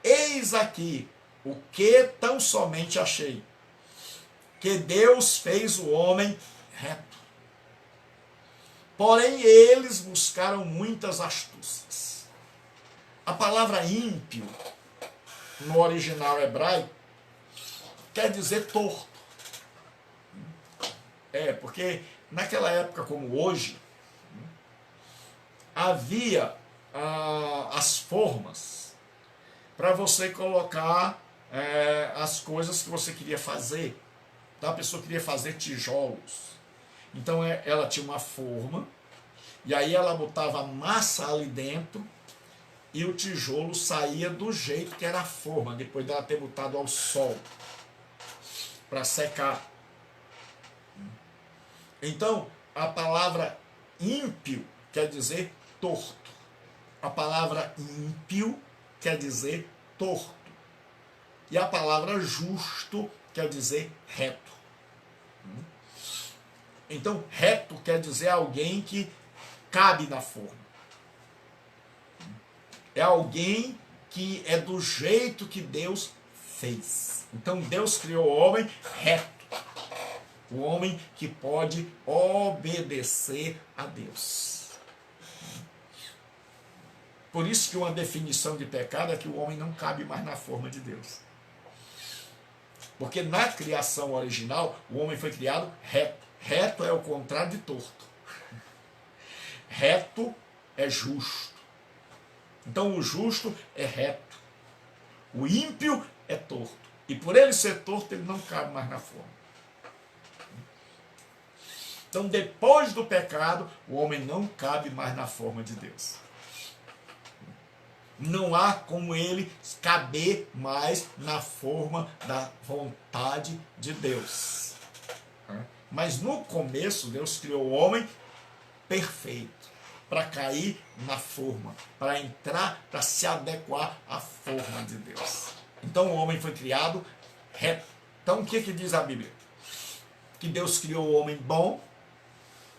Eis aqui o que tão somente achei, que Deus fez o homem reto. Porém, eles buscaram muitas astúcias. A palavra ímpio, no original hebraico, quer dizer torto. Porque naquela época como hoje, havia as formas para você colocar as coisas que você queria fazer. Então a pessoa queria fazer tijolos. Então ela tinha uma forma, e aí ela botava massa ali dentro, e o tijolo saía do jeito que era a forma, depois dela ter botado ao sol, para secar. Então a palavra ímpio quer dizer torto. A palavra ímpio quer dizer torto. E a palavra justo quer dizer reto. Então, reto quer dizer alguém que cabe na forma. É alguém que é do jeito que Deus fez. Então, Deus criou o homem reto. O homem que pode obedecer a Deus. Por isso que uma definição de pecado é que o homem não cabe mais na forma de Deus. Porque na criação original, o homem foi criado reto. Reto é o contrário de torto. Reto é justo. Então o justo é reto. O ímpio é torto. E por ele ser torto, ele não cabe mais na forma. Então depois do pecado, o homem não cabe mais na forma de Deus. Não há como ele caber mais na forma da vontade de Deus. Mas no começo, Deus criou o homem perfeito, para cair na forma, para entrar, para se adequar à forma de Deus. Então o homem foi criado reto. Então o que diz a Bíblia? Que Deus criou o homem bom,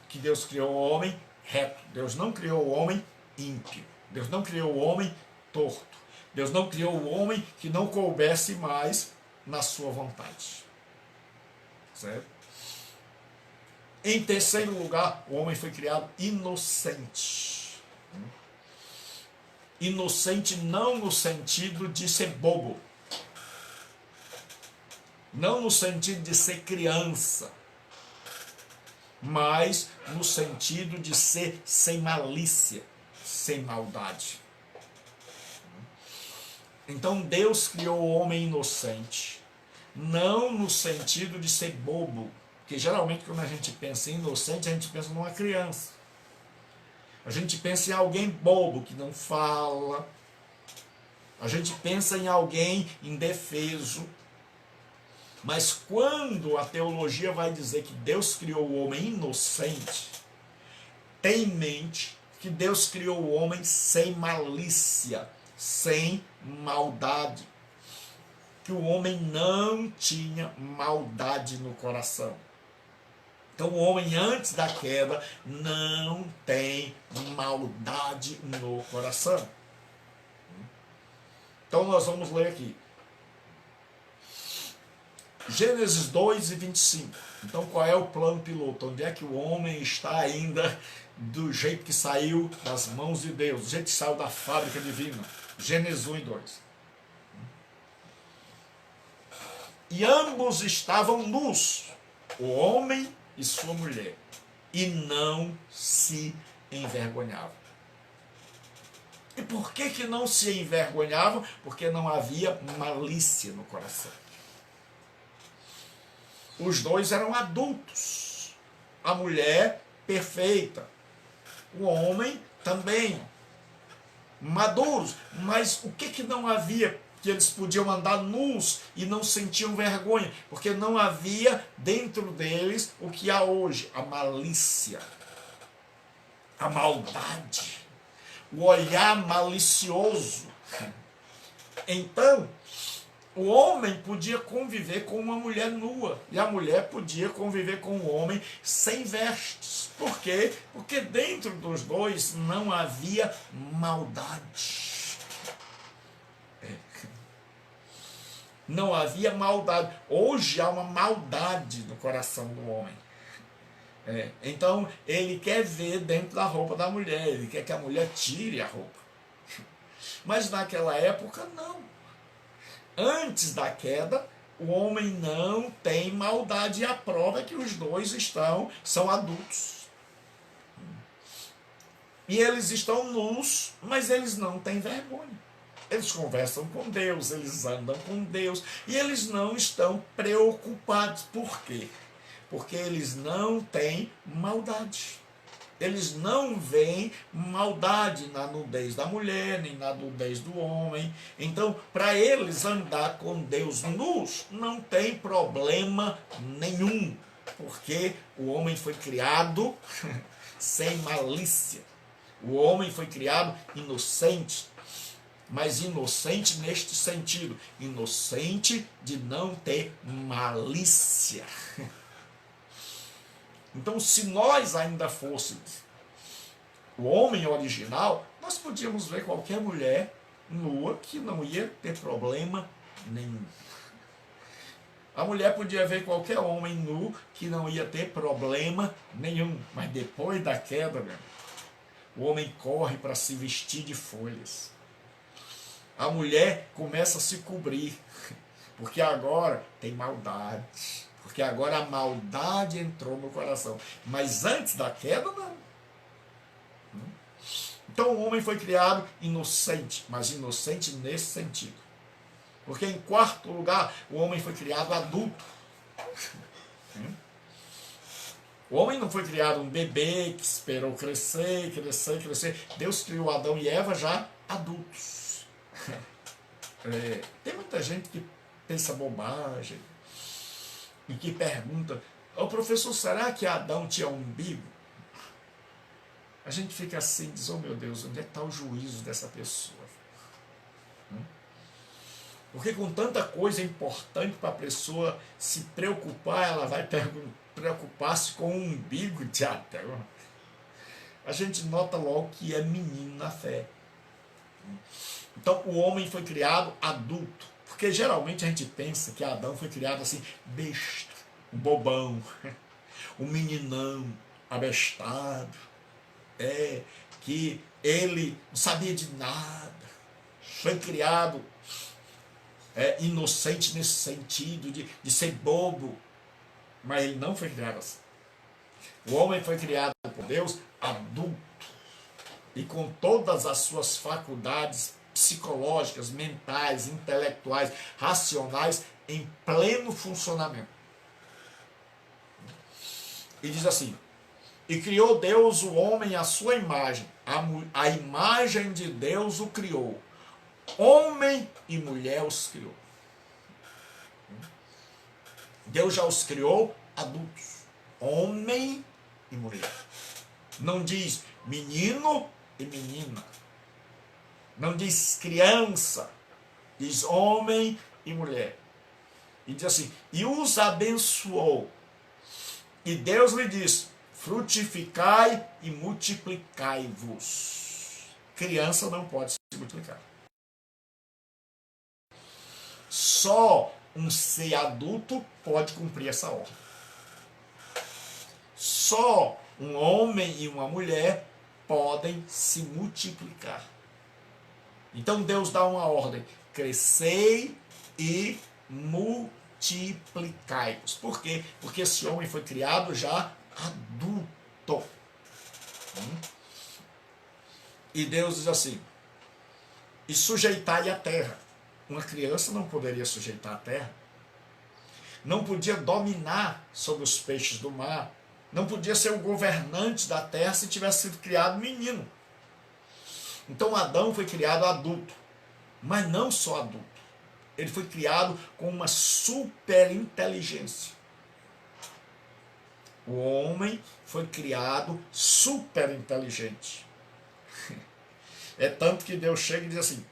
que Deus criou o homem reto. Deus não criou o homem ímpio. Deus não criou o homem torto. Deus não criou o homem que não coubesse mais na sua vontade. Certo? Em terceiro lugar, o homem foi criado inocente. Inocente não no sentido de ser bobo, não no sentido de ser criança, mas no sentido de ser sem malícia, sem maldade. Então Deus criou o homem inocente, não no sentido de ser bobo, porque geralmente quando a gente pensa em inocente, a gente pensa numa criança. A gente pensa em alguém bobo, que não fala. A gente pensa em alguém indefeso. Mas quando a teologia vai dizer que Deus criou o homem inocente, tem em mente que Deus criou o homem sem malícia, sem maldade. Que o homem não tinha maldade no coração. Então o homem antes da queda não tem maldade no coração. Então nós vamos ler aqui. Gênesis 2 e 25. Então qual é o plano piloto? Onde é que o homem está ainda do jeito que saiu das mãos de Deus, do jeito que saiu da fábrica divina? Gênesis 1 e 2. E ambos estavam nus, o homem e sua mulher, e não se envergonhavam. E por que não se envergonhavam? Porque não havia malícia no coração. Os dois eram adultos. A mulher perfeita. O homem também. Maduros. Mas o que não havia que eles podiam andar nus e não sentiam vergonha? Porque não havia dentro deles o que há hoje. A malícia. A maldade. O olhar malicioso. Então, o homem podia conviver com uma mulher nua e a mulher podia conviver com o homem sem vestes. Por quê? Porque dentro dos dois não havia maldade. Não havia maldade. Hoje há uma maldade no coração do homem. Então ele quer ver dentro da roupa da mulher, ele quer que a mulher tire a roupa. Mas naquela época não. Antes da queda, o homem não tem maldade, e a prova é que os dois são adultos. E eles estão nus, mas eles não têm vergonha. Eles conversam com Deus, eles andam com Deus, e eles não estão preocupados. Por quê? Porque eles não têm maldade. Eles não veem maldade na nudez da mulher, nem na nudez do homem. Então, para eles andar com Deus nus, não tem problema nenhum. Porque o homem foi criado sem malícia. O homem foi criado inocente. Mas inocente neste sentido. Inocente de não ter malícia. Então, se nós ainda fôssemos o homem original, nós podíamos ver qualquer mulher nua que não ia ter problema nenhum. A mulher podia ver qualquer homem nu que não ia ter problema nenhum. Mas depois da queda, o homem corre para se vestir de folhas. A mulher começa a se cobrir, porque agora tem maldade. Porque agora a maldade entrou no coração. Mas antes da queda, não. Então o homem foi criado inocente, mas inocente nesse sentido. Porque em quarto lugar, o homem foi criado adulto. O homem não foi criado um bebê que esperou crescer, crescer, crescer. Deus criou Adão e Eva já adultos. Tem muita gente que pensa bobagem e que pergunta: ô professor, será que Adão tinha um umbigo? A gente fica assim, diz: oh meu Deus, onde é que está o juízo dessa pessoa? Porque com tanta coisa importante para a pessoa se preocupar, ela vai preocupar-se com o umbigo de Adão. A gente nota logo que é menino na fé. Então o homem foi criado adulto. Porque geralmente a gente pensa que Adão foi criado assim, besta, um bobão. um meninão abestado, que ele não sabia de nada, foi criado inocente nesse sentido, de ser bobo, mas ele não foi criado assim. O homem foi criado por Deus adulto, e com todas as suas faculdades psicológicas, mentais, intelectuais, racionais, em pleno funcionamento. E diz assim: e criou Deus o homem à sua imagem, a imagem de Deus o criou, homem e mulher os criou. Deus já os criou adultos, homem e mulher. Não diz menino e menina, não diz criança, diz homem e mulher. E diz assim: e os abençoou, e Deus lhe disse: frutificai e multiplicai-vos. Criança não pode se multiplicar. Só um ser adulto pode cumprir essa ordem. Só um homem e uma mulher podem se multiplicar. Então Deus dá uma ordem: crescei e multiplicai-vos. Por quê? Porque esse homem foi criado já adulto. E Deus diz assim: e sujeitai a terra. Uma criança não poderia sujeitar a terra, não podia dominar sobre os peixes do mar, não podia ser o governante da terra se tivesse sido criado menino. Então Adão foi criado adulto, mas não só adulto, ele foi criado com uma superinteligência. O homem foi criado superinteligente. É tanto que Deus chega e diz assim: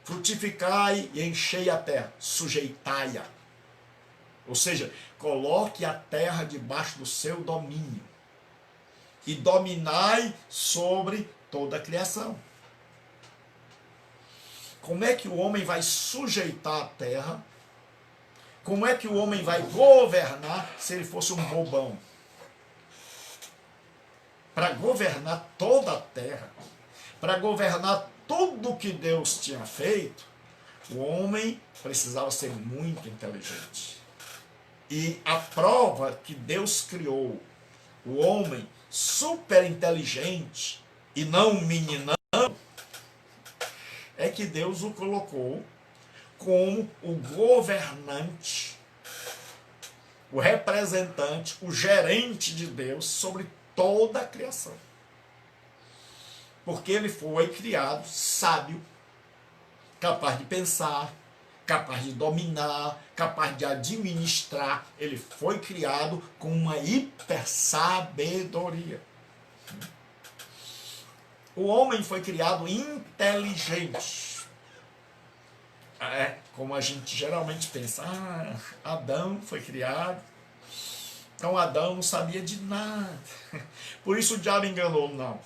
frutificai e enchei a terra, sujeitai-a. Ou seja, coloque a terra debaixo do seu domínio e dominai sobre toda a criação. Como é que o homem vai sujeitar a terra? Como é que o homem vai governar se ele fosse um bobão? Para governar toda a terra, para governar tudo que Deus tinha feito, o homem precisava ser muito inteligente. E a prova que Deus criou o homem super inteligente e não um meninão é que Deus o colocou como o governante, o representante, o gerente de Deus sobre toda a criação. Porque ele foi criado sábio, capaz de pensar, capaz de dominar, capaz de administrar. Ele foi criado com uma hipersabedoria. O homem foi criado inteligente. Como a gente geralmente pensa, Adão foi criado, então Adão não sabia de nada. Por isso o diabo enganou, não.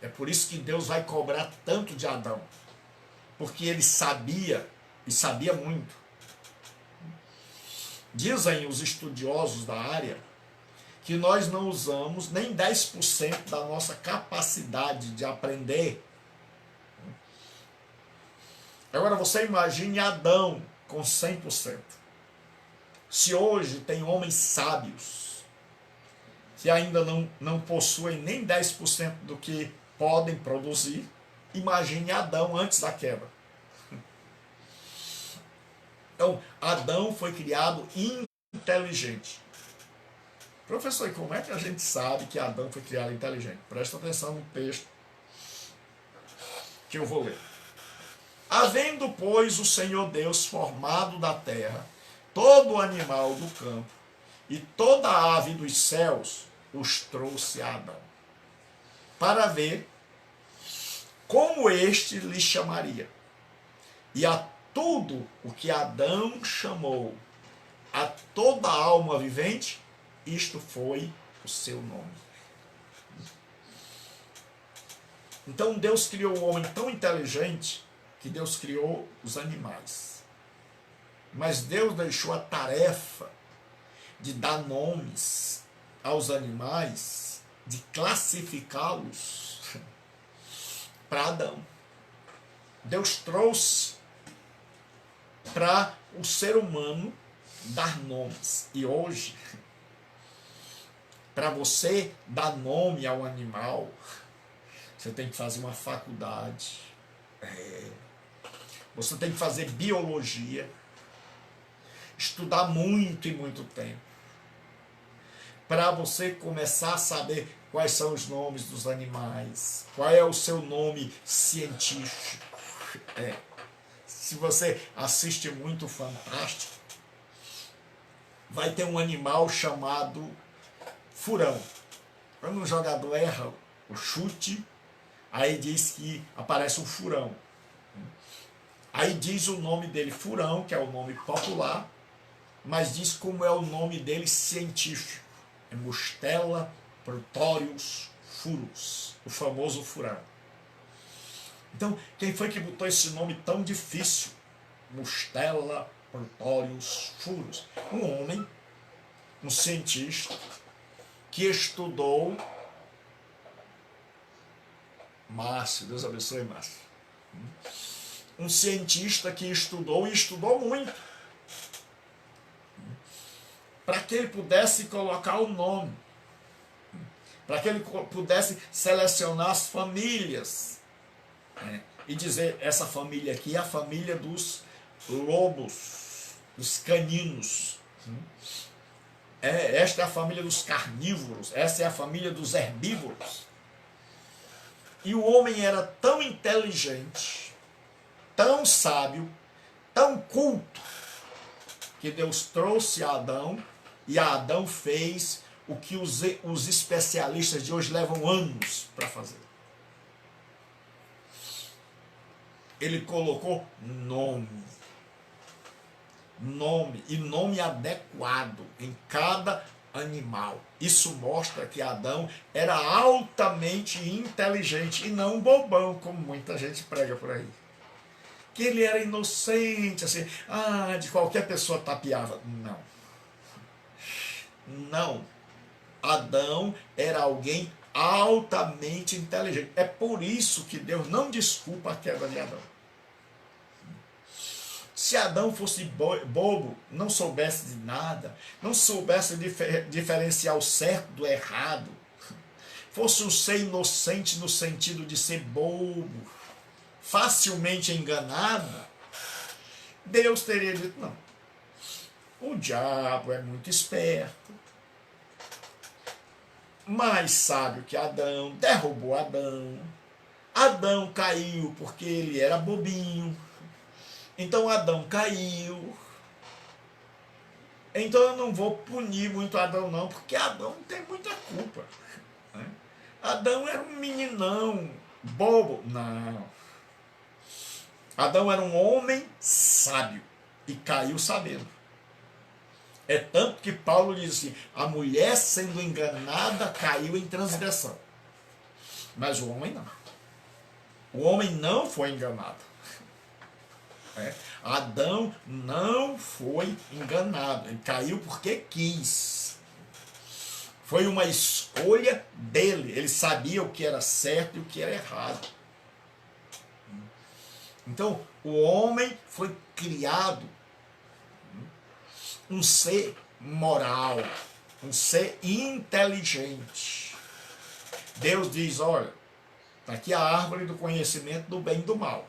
É por isso que Deus vai cobrar tanto de Adão. Porque ele sabia, e sabia muito. Dizem os estudiosos da área que nós não usamos nem 10% da nossa capacidade de aprender. Agora você imagine Adão com 100%. Se hoje tem homens sábios que ainda não possuem nem 10% do que podem produzir, imagine Adão antes da queda. Então, Adão foi criado inteligente. Professor, e como é que a gente sabe que Adão foi criado inteligente? Presta atenção no texto que eu vou ler. Havendo, pois, o Senhor Deus formado da terra todo animal do campo e toda ave dos céus, os trouxe a Adão, para ver como este lhe chamaria. E a tudo o que Adão chamou, a toda alma vivente, isto foi o seu nome. Então Deus criou o homem tão inteligente que Deus criou os animais. Mas Deus deixou a tarefa de dar nomes aos animais, de classificá-los para Adão. Deus trouxe para o ser humano dar nomes. E hoje, para você dar nome ao animal, você tem que fazer uma faculdade. Você tem que fazer biologia, estudar muito e muito tempo, para você começar a saber quais são os nomes dos animais, qual é o seu nome científico. Se você assiste muito Fantástico, vai ter um animal chamado furão. Quando um jogador erra o chute, aí diz que aparece um furão. Aí diz o nome dele furão, que é o nome popular, mas diz como é o nome dele científico. É Mustela Protorius furus, o famoso furão. Então, quem foi que botou esse nome tão difícil? Mustela Protorius furus. Um homem, um cientista, que estudou. Márcio, Deus abençoe, Márcio. Um cientista que estudou e estudou muito, para que ele pudesse colocar o nome, para que ele pudesse selecionar as famílias, e dizer, essa família aqui é a família dos lobos, dos caninos, esta é a família dos carnívoros, essa é a família dos herbívoros. E o homem era tão inteligente, tão sábio, tão culto, que Deus trouxe a Adão, e a Adão fez o que os especialistas de hoje levam anos para fazer. Ele colocou nome e nome adequado em cada animal. Isso mostra que Adão era altamente inteligente e não bobão, como muita gente prega por aí. Que ele era inocente, assim, de qualquer pessoa tapeava. Não. Adão era alguém altamente inteligente. É por isso que Deus não desculpa a queda de Adão. Se Adão fosse bobo, não soubesse de nada, não soubesse diferenciar o certo do errado, fosse um ser inocente no sentido de ser bobo, facilmente enganado, Deus teria dito, não. O diabo é muito esperto, mais sábio que Adão, derrubou Adão. Adão caiu porque ele era bobinho. Então Adão caiu. Então eu não vou punir muito Adão não, porque Adão não tem muita culpa. Adão era um meninão, bobo. Não. Adão era um homem sábio e caiu sabendo. É tanto que Paulo diz assim, a mulher sendo enganada caiu em transgressão. Mas o homem não. O homem não foi enganado. Adão não foi enganado. Ele caiu porque quis. Foi uma escolha dele. Ele sabia o que era certo e o que era errado. Então, o homem foi criado um ser moral, um ser inteligente. Deus diz, olha, está aqui a árvore do conhecimento do bem e do mal.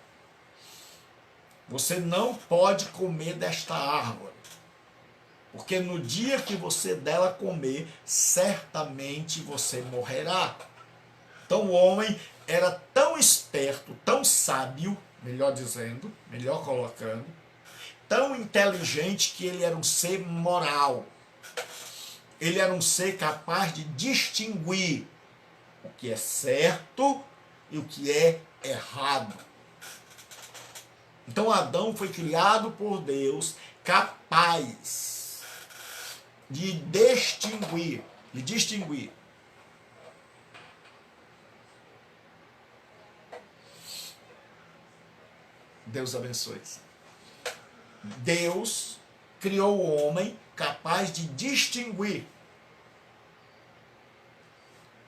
Você não pode comer desta árvore, porque no dia que você dela comer, certamente você morrerá. Então o homem era tão esperto, tão sábio, melhor dizendo, melhor colocando, tão inteligente que ele era um ser moral. Ele era um ser capaz de distinguir o que é certo e o que é errado. Então Adão foi criado por Deus capaz de distinguir. Deus abençoe. Deus criou o homem capaz de distinguir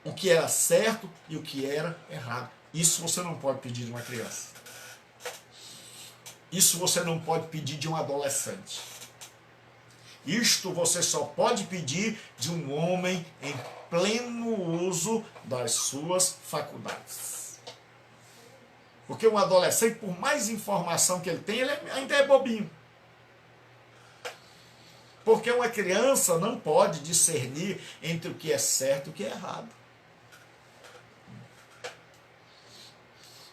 o que era certo e o que era errado. Isso você não pode pedir de uma criança. Isso você não pode pedir de um adolescente. Isto você só pode pedir de um homem em pleno uso das suas faculdades. Porque um adolescente, por mais informação que ele tem, ele ainda é bobinho. Porque uma criança não pode discernir entre o que é certo e o que é errado.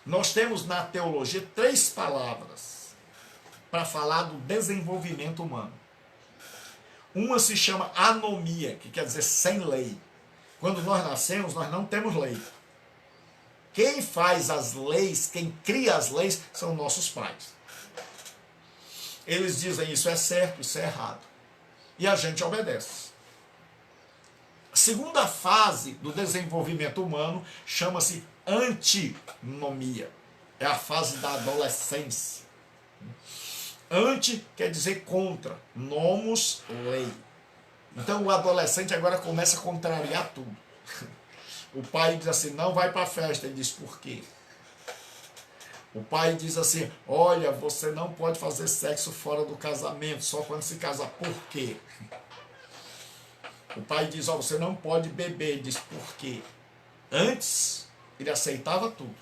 Nós temos na teologia 3 palavras para falar do desenvolvimento humano. Uma se chama anomia, que quer dizer sem lei. Quando nós nascemos, nós não temos lei. Quem faz as leis, quem cria as leis, são nossos pais. Eles dizem isso é certo, isso é errado. E a gente obedece. A segunda fase do desenvolvimento humano chama-se antinomia. É a fase da adolescência. Anti quer dizer contra. Nomos, lei. Então o adolescente agora começa a contrariar tudo. O pai diz assim, não vai para a festa. Ele diz, por quê? O pai diz assim, olha, você não pode fazer sexo fora do casamento, só quando se casar. Por quê? O pai diz, ó, você não pode beber. Ele diz, por quê? Antes, ele aceitava tudo.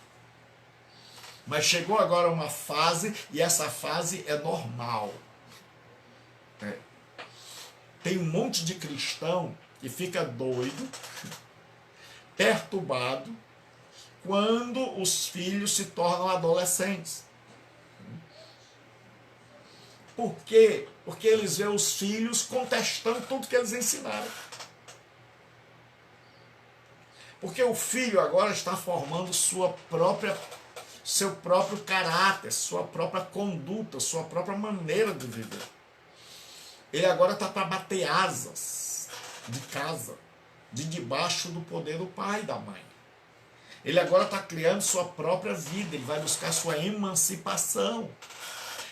Mas chegou agora uma fase, e essa fase é normal. Tem um monte de cristão que fica doido, perturbado, quando os filhos se tornam adolescentes. Por quê? Porque eles veem os filhos contestando tudo que eles ensinaram. Porque o filho agora está formando seu próprio caráter, sua própria conduta, sua própria maneira de viver. Ele agora está para bater asas de casa, de debaixo do poder do pai e da mãe. Ele agora está criando sua própria vida, ele vai buscar sua emancipação.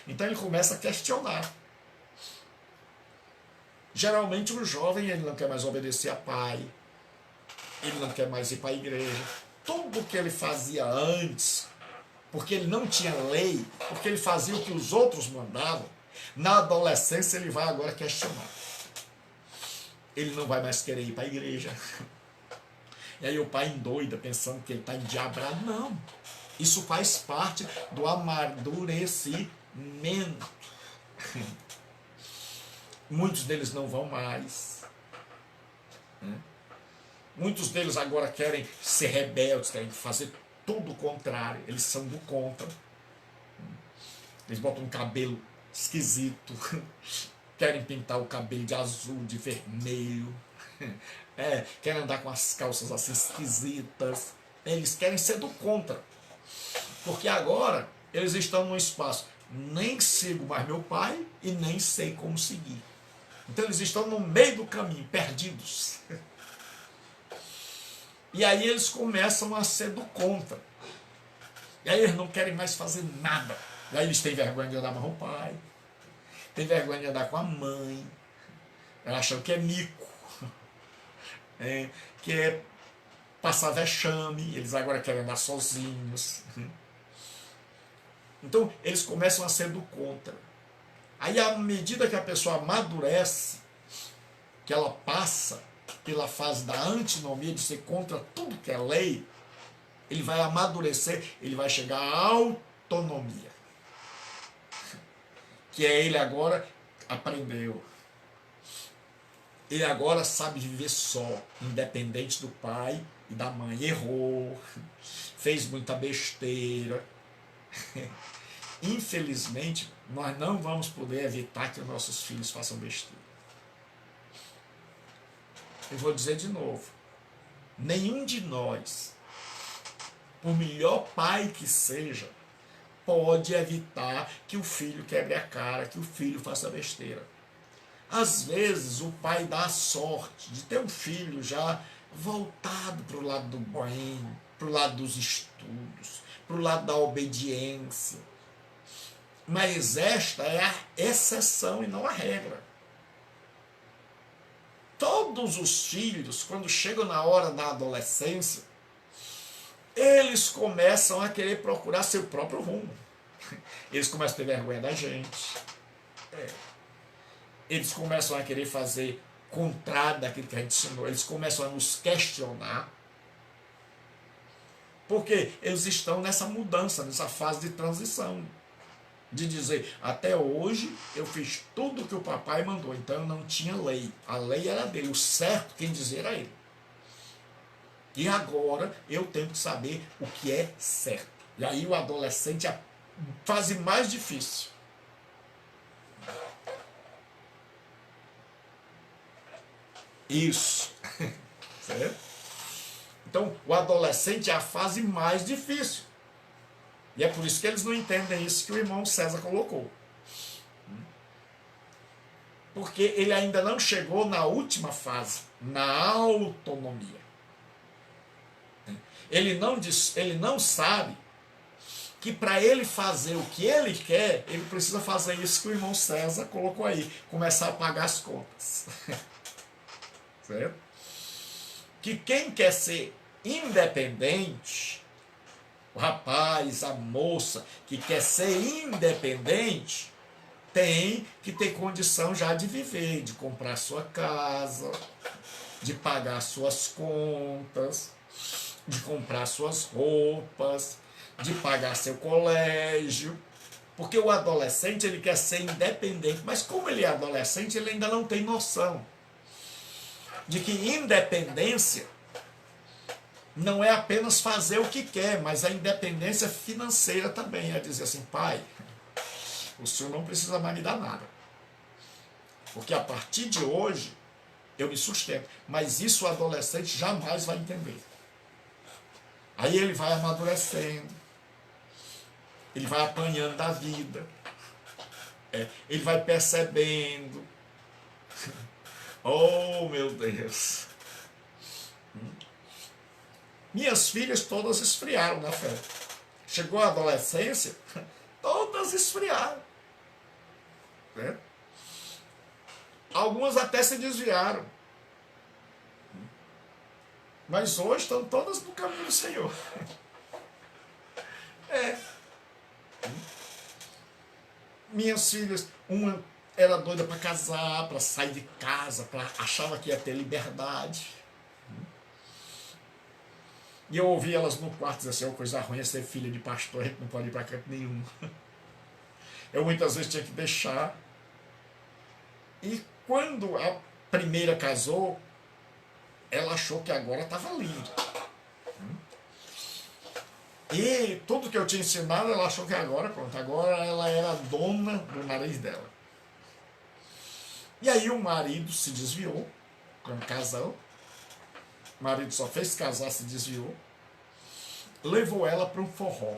Então ele começa a questionar. Geralmente o jovem ele não quer mais obedecer a pai, ele não quer mais ir para a igreja. Tudo que ele fazia antes, porque ele não tinha lei, porque ele fazia o que os outros mandavam, na adolescência ele vai agora questionar. Ele não vai mais querer ir para a igreja. E aí o pai endoida, pensando que ele está endiabrado. Não. Isso faz parte do amadurecimento. Muitos deles não vão mais. Muitos deles agora querem ser rebeldes, querem fazer tudo o contrário. Eles são do contra. Eles botam um cabelo esquisito. Querem pintar o cabelo de azul, de vermelho. Querem andar com as calças assim esquisitas. Eles querem ser do contra. Porque agora eles estão num espaço. Nem sigo mais meu pai e nem sei como seguir. Então eles estão no meio do caminho, perdidos. E aí eles começam a ser do contra. E aí eles não querem mais fazer nada. E aí eles têm vergonha de andar mais com o pai. Têm vergonha de andar com a mãe. Eles acham que é mico. Que é passar vexame. Eles agora querem andar sozinhos. Então eles começam a ser do contra. Aí à medida que a pessoa amadurece, que ela passa pela fase da antinomia, de ser contra tudo que é lei, ele vai amadurecer, ele vai chegar à autonomia. Que é ele agora aprendeu. Ele agora sabe viver só, independente do pai e da mãe. Errou, fez muita besteira. Infelizmente, nós não vamos poder evitar que os nossos filhos façam besteira. Eu vou dizer de novo, nenhum de nós, por melhor pai que seja, pode evitar que o filho quebre a cara, que o filho faça besteira. Às vezes o pai dá a sorte de ter um filho já voltado para o lado do bem, para o lado dos estudos, para o lado da obediência. Mas esta é a exceção e não a regra. Todos os filhos, quando chegam na hora da adolescência, eles começam a querer procurar seu próprio rumo. Eles começam a ter vergonha da gente. Eles começam a querer fazer contrário daquilo que a gente ensinou. Eles começam a nos questionar. Porque eles estão nessa mudança, nessa fase de transição. De dizer, até hoje eu fiz tudo o que o papai mandou, então eu não tinha lei. A lei era dele, o certo quem dizia era ele. E agora eu tenho que saber o que é certo. E aí o adolescente, a fase mais difícil. Isso. Certo? Então, o adolescente é a fase mais difícil. E é por isso que eles não entendem isso que o irmão César colocou. Porque ele ainda não chegou na última fase, na autonomia. Ele não sabe que para ele fazer o que ele quer, ele precisa fazer isso que o irmão César colocou aí, começar a pagar as contas. Certo? Que quem quer ser independente, o rapaz, a moça que quer ser independente, tem que ter condição já de viver, de comprar sua casa, de pagar suas contas, de comprar suas roupas, de pagar seu colégio. Porque o adolescente, ele quer ser independente, mas como ele é adolescente, ele ainda não tem noção de que independência não é apenas fazer o que quer, mas a independência financeira também. É dizer assim, pai, o senhor não precisa mais me dar nada. Porque a partir de hoje, eu me sustento. Mas isso o adolescente jamais vai entender. Aí ele vai amadurecendo. Ele vai apanhando da vida. Ele vai percebendo. Oh, meu Deus. Minhas filhas todas esfriaram na fé. Chegou a adolescência, todas esfriaram. Né? Algumas até se desviaram. Mas hoje estão todas no caminho do Senhor. Minhas filhas, uma era doida para casar, para sair de casa, achava que ia ter liberdade. E eu ouvi elas no quarto dizer assim, coisa ruim é ser filha de pastor, a gente não pode ir para canto nenhum. Eu muitas vezes tinha que deixar. E quando a primeira casou, ela achou que agora estava lindo. E tudo que eu tinha ensinado, ela achou que agora, pronto, agora ela era dona do nariz dela. E aí o marido se desviou, quando casou. O marido só fez casar, se desviou. Levou ela para um forró.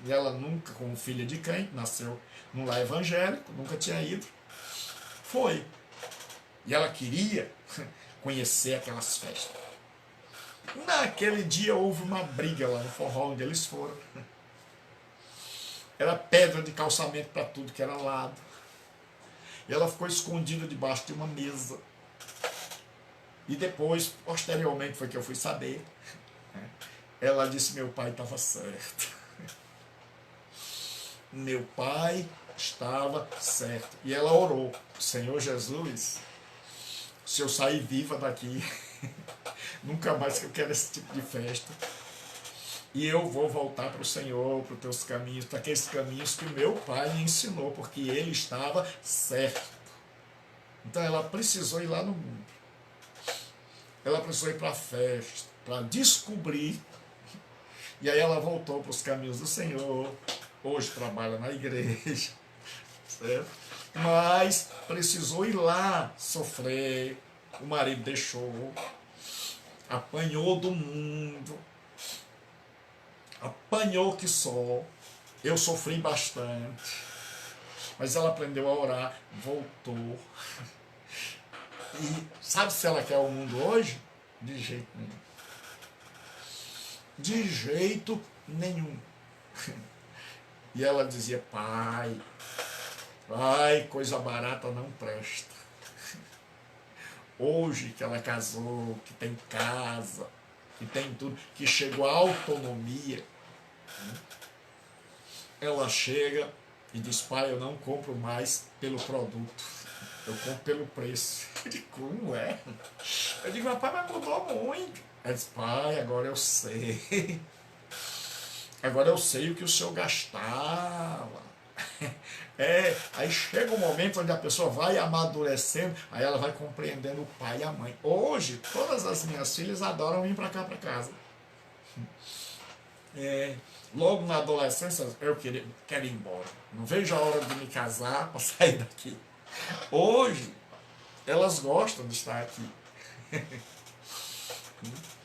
E ela nunca, como filha de crente, nasceu num lar evangélico, nunca tinha ido. Foi. E ela queria conhecer aquelas festas. Naquele dia houve uma briga lá no forró onde eles foram. Era pedra de calçamento para tudo que era lado. E ela ficou escondida debaixo de uma mesa. E depois, posteriormente, foi que eu fui saber. Ela disse, meu pai estava certo. Meu pai estava certo. E ela orou, Senhor Jesus, se eu sair viva daqui, nunca mais que eu quero esse tipo de festa. E eu vou voltar para o Senhor, para os teus caminhos, para aqueles caminhos que o meu pai me ensinou, porque ele estava certo. Então ela precisou ir lá no mundo. Ela precisou ir para a festa, para descobrir. E aí ela voltou para os caminhos do Senhor. Hoje trabalha na igreja. Certo? Mas precisou ir lá sofrer. O marido deixou. Apanhou do mundo. Apanhou que só. Eu sofri bastante. Mas ela aprendeu a orar. Voltou. E sabe se ela quer o mundo hoje? De jeito nenhum. De jeito nenhum. E ela dizia, pai, Ai, coisa barata não presta. Hoje que ela casou, que tem casa, que tem tudo, que chegou à autonomia, ela chega e diz: pai, eu não compro mais pelo produto, eu compro pelo preço. Eu digo: como é? Eu digo: mas pai, mas mudou muito. Ela diz: pai, agora eu sei. Agora eu sei o que o senhor gastava. Aí chega um momento onde a pessoa vai amadurecendo, aí ela vai compreendendo o pai e a mãe. Hoje, todas as minhas filhas adoram vir para cá, para casa. Logo na adolescência, eu quero ir embora. Não vejo a hora de me casar para sair daqui. Hoje, elas gostam de estar aqui.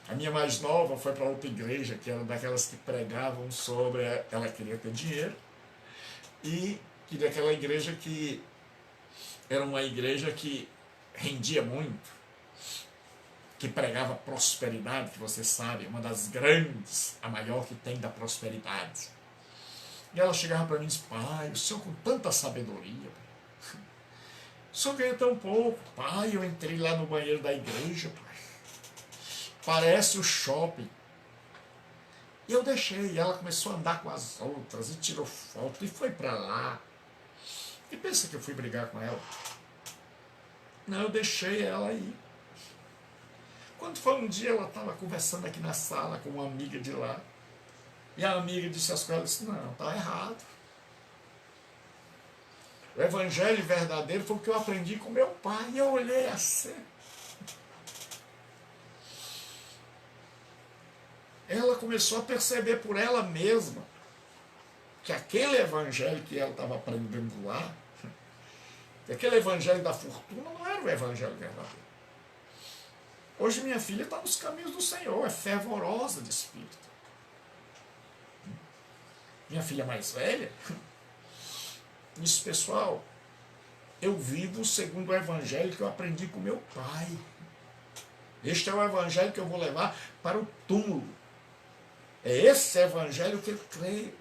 A minha mais nova foi para outra igreja, que era daquelas que pregavam sobre. Ela queria ter dinheiro. E queria aquela igreja que era uma igreja que rendia muito, que pregava prosperidade, que você sabe, uma das grandes, a maior que tem da prosperidade. E ela chegava para mim e disse: pai, o senhor com tanta sabedoria, o senhor ganha tão pouco. Pai, eu entrei lá no banheiro da igreja, pai, parece o shopping. E eu deixei, e ela começou a andar com as outras, e tirou foto, e foi para lá. E pensa que eu fui brigar com ela? Não, eu deixei ela ir. Quando foi um dia, ela estava conversando aqui na sala com uma amiga de lá. E a amiga disse as coisas, disse: não, está errado. O evangelho verdadeiro foi o que eu aprendi com meu pai. E eu olhei assim. Ela começou a perceber por ela mesma que aquele evangelho que ela estava aprendendo lá, que aquele evangelho da fortuna não era o evangelho verdadeiro. Hoje minha filha está nos caminhos do Senhor, é fervorosa de espírito. Minha filha mais velha, isso, pessoal, eu vivo segundo o evangelho que eu aprendi com meu pai. Este é o evangelho que eu vou levar para o túmulo. É esse evangelho que eu creio.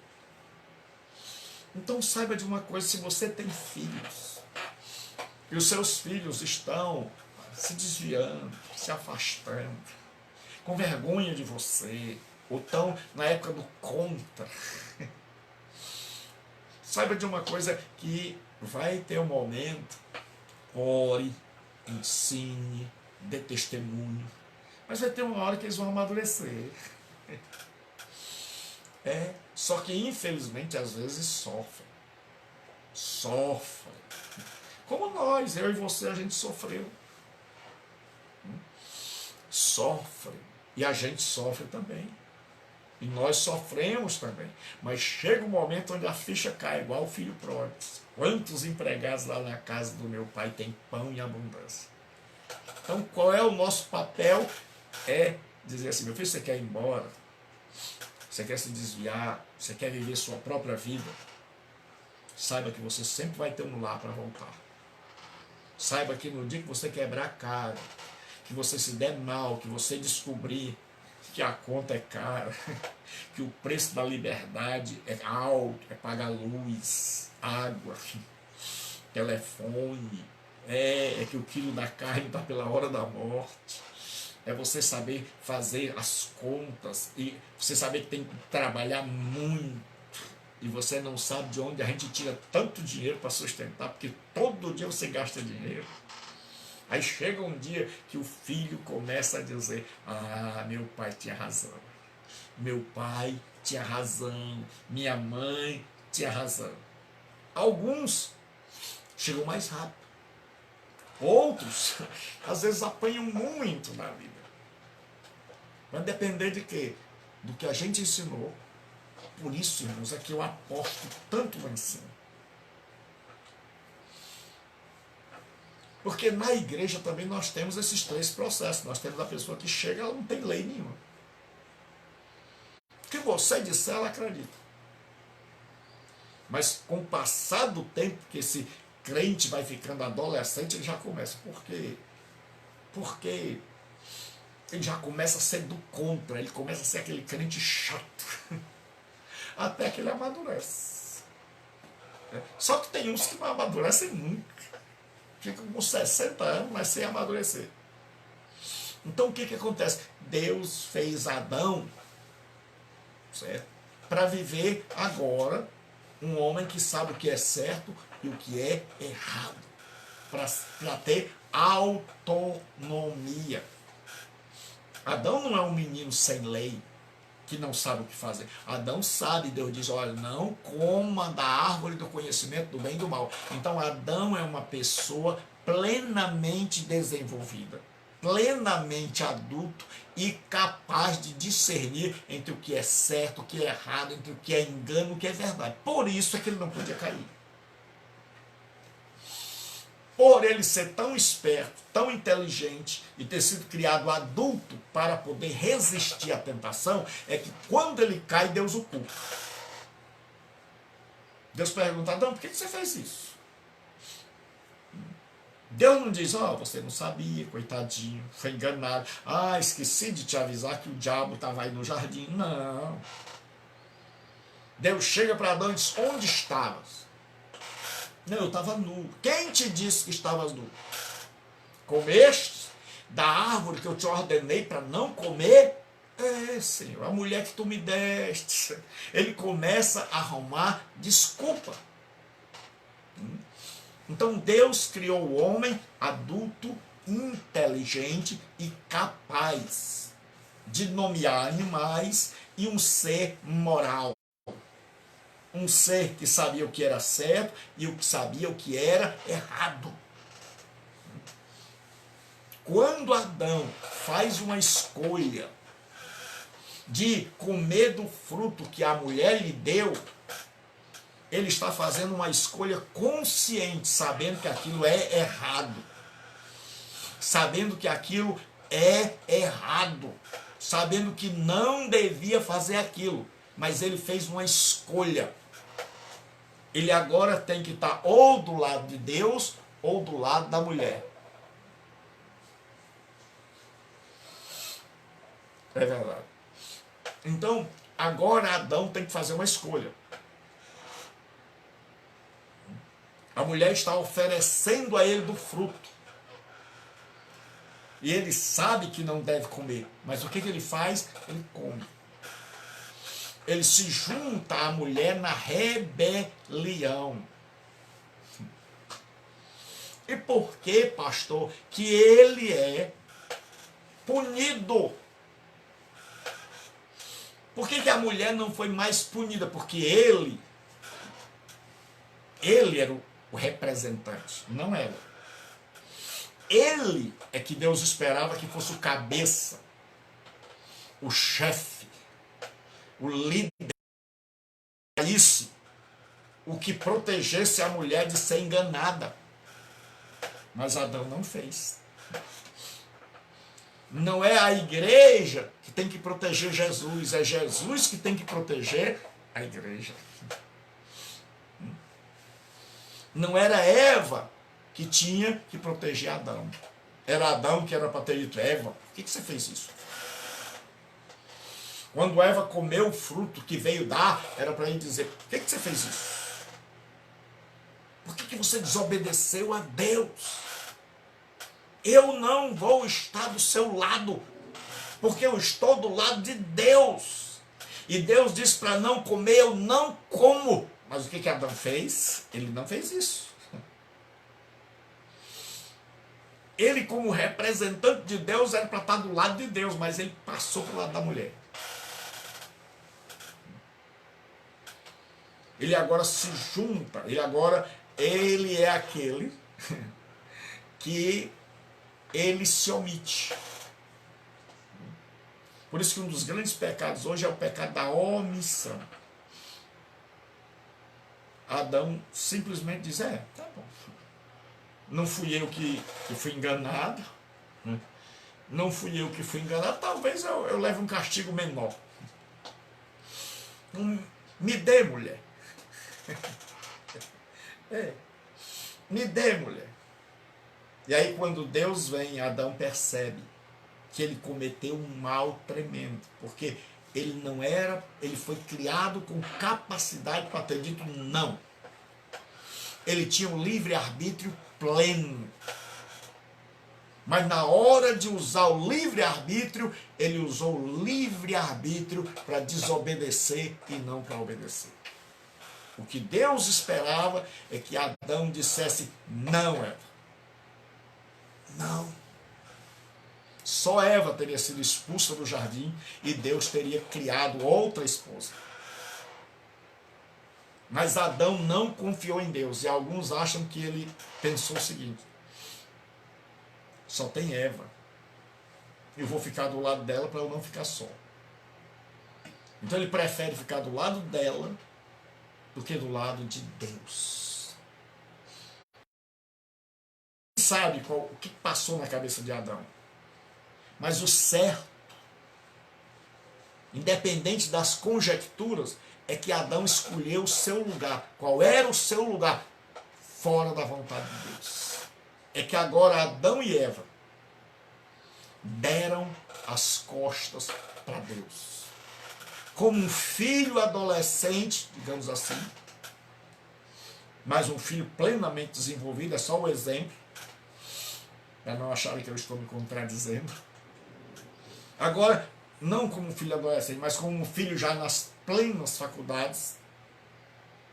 Então saiba de uma coisa: se você tem filhos, e os seus filhos estão se desviando, se afastando, com vergonha de você, ou estão na época do contra, saiba de uma coisa, que vai ter um momento, ore, ensine, dê testemunho, mas vai ter uma hora que eles vão amadurecer. Só que infelizmente às vezes sofrem. Como nós, eu e você, a gente sofreu. Sofre. E a gente sofre também. E nós sofremos também. Mas chega um momento onde a ficha cai, igual o filho pródigo. Quantos empregados lá na casa do meu pai têm pão em abundância? Então qual é o nosso papel? É dizer assim: meu filho, você quer ir embora? Você quer se desviar? Você quer viver sua própria vida? Saiba que você sempre vai ter um lar para voltar. Saiba que no dia que você quebrar a cara, que você se der mal, que você descobrir que a conta é cara, que o preço da liberdade é alto, é pagar luz, água, telefone, é que o quilo da carne está pela hora da morte. É você saber fazer as contas, e você saber que tem que trabalhar muito, e você não sabe de onde a gente tira tanto dinheiro para sustentar, porque todo dia você gasta dinheiro. Aí chega um dia que o filho começa a dizer: ah, meu pai tinha razão, meu pai tinha razão, minha mãe tinha razão. Alguns chegam mais rápido, outros às vezes apanham muito na vida. Vai depender de quê? Do que a gente ensinou. Por isso, irmãos, é que eu aposto tanto no ensino. Porque na igreja também nós temos esses três processos. Nós temos a pessoa que chega, ela não tem lei nenhuma. O que você disser, ela acredita. Mas com o passar do tempo, que esse crente vai ficando adolescente, ele já começa. Por quê? Porque ele já começa a ser do contra, ele começa a ser aquele crente chato. Até que ele amadurece. Só que tem uns que não amadurecem nunca. Ficam com 60 anos, mas sem amadurecer. Então o que que acontece? Deus fez Adão, certo? Para viver agora um homem que sabe o que é certo e o que é errado. Para ter autonomia. Adão não é um menino sem lei, que não sabe o que fazer. Adão sabe, Deus diz, olha, não coma da árvore do conhecimento do bem e do mal. Então Adão é uma pessoa plenamente desenvolvida, plenamente adulto e capaz de discernir entre o que é certo, o que é errado, entre o que é engano e o que é verdade. Por isso é que ele não podia cair. Por ele ser tão esperto, tão inteligente e ter sido criado adulto para poder resistir à tentação, é que quando ele cai, Deus o culpa. Deus pergunta, Adão, por que você fez isso? Deus não diz, você não sabia, coitadinho, foi enganado. Esqueci de te avisar que o diabo estava aí no jardim. Não. Deus chega para Adão e diz, onde estavas? Não, eu estava nu. Quem te disse que estavas nu? Comeste da árvore que eu te ordenei para não comer? Senhor, a mulher que tu me deste. Ele começa a arrumar desculpa. Então Deus criou o homem adulto, inteligente e capaz de nomear animais e um ser moral. Um ser que sabia o que era certo e o que sabia o que era errado. Quando Adão faz uma escolha de comer do fruto que a mulher lhe deu, ele está fazendo uma escolha consciente, sabendo que aquilo é errado. Sabendo que aquilo é errado. Sabendo que não devia fazer aquilo. Mas ele fez uma escolha. Ele agora tem que estar ou do lado de Deus ou do lado da mulher. É verdade. Então, agora Adão tem que fazer uma escolha. A mulher está oferecendo a ele do fruto. E ele sabe que não deve comer. Mas o que ele faz? Ele come. Ele se junta à mulher na rebelião. E por que, pastor, que ele é punido? Por que a mulher não foi mais punida? Porque ele era o representante, não ela. Ele é que Deus esperava que fosse o cabeça, o chefe, o líder, isso, o que protegesse a mulher de ser enganada. Mas Adão não fez. Não é a igreja que tem que proteger Jesus, é Jesus que tem que proteger a igreja. Não era Eva que tinha que proteger Adão. Era Adão que era para ter dito, Eva, por que você fez isso? Quando Eva comeu o fruto que veio dar, era para ele dizer, por que você fez isso? Por que você desobedeceu a Deus? Eu não vou estar do seu lado, porque eu estou do lado de Deus. E Deus disse para não comer, eu não como. Mas o que Adão fez? Ele não fez isso. Ele, como representante de Deus, era para estar do lado de Deus, mas ele passou para o lado da mulher. Ele agora se junta, ele é aquele que ele se omite. Por isso que um dos grandes pecados hoje é o pecado da omissão. Adão simplesmente diz, tá bom. Não fui eu que fui enganado. Não fui eu que fui enganado. Talvez eu leve um castigo menor. Me dê, mulher. Me dê, mulher. E aí quando Deus vem, Adão percebe que ele cometeu um mal tremendo. Porque ele foi criado com capacidade para ter dito não. ele tinha um livre-arbítrio pleno. Mas na hora de usar o livre-arbítrio, ele usou o livre-arbítrio para desobedecer e não para obedecer. O que Deus esperava é que Adão dissesse: não, Eva. Não. Só Eva teria sido expulsa do jardim e Deus teria criado outra esposa. Mas Adão não confiou em Deus. E alguns acham que ele pensou o seguinte: só tem Eva. Eu vou ficar do lado dela para eu não ficar só. Então ele prefere ficar do lado dela do que do lado de Deus. Não sabe o que passou na cabeça de Adão. Mas o certo, independente das conjecturas, é que Adão escolheu o seu lugar. Qual era o seu lugar? Fora da vontade de Deus. É que agora Adão e Eva deram as costas para Deus. Como um filho adolescente, digamos assim, mas um filho plenamente desenvolvido, é só o exemplo, para não acharem que eu estou me contradizendo. Agora, não como um filho adolescente, mas como um filho já nas plenas faculdades,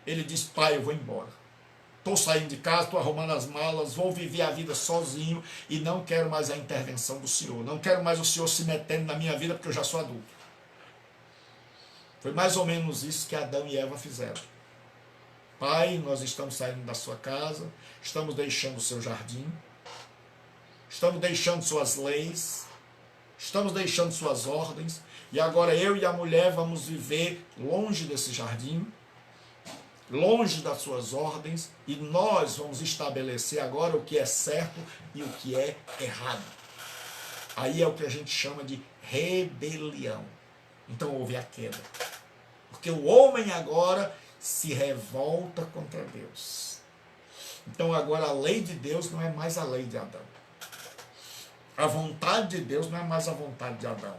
ele diz: pai, eu vou embora. Estou saindo de casa, estou arrumando as malas, vou viver a vida sozinho e não quero mais a intervenção do Senhor. Não quero mais o Senhor se metendo na minha vida porque eu já sou adulto. Foi mais ou menos isso que Adão e Eva fizeram. Pai, nós estamos saindo da sua casa, estamos deixando o seu jardim, estamos deixando suas leis, estamos deixando suas ordens, e agora eu e a mulher vamos viver longe desse jardim, longe das suas ordens, e nós vamos estabelecer agora o que é certo e o que é errado. Aí é o que a gente chama de rebelião. Então houve a queda. Porque o homem agora se revolta contra Deus. Então agora a lei de Deus não é mais a lei de Adão. A vontade de Deus não é mais a vontade de Adão.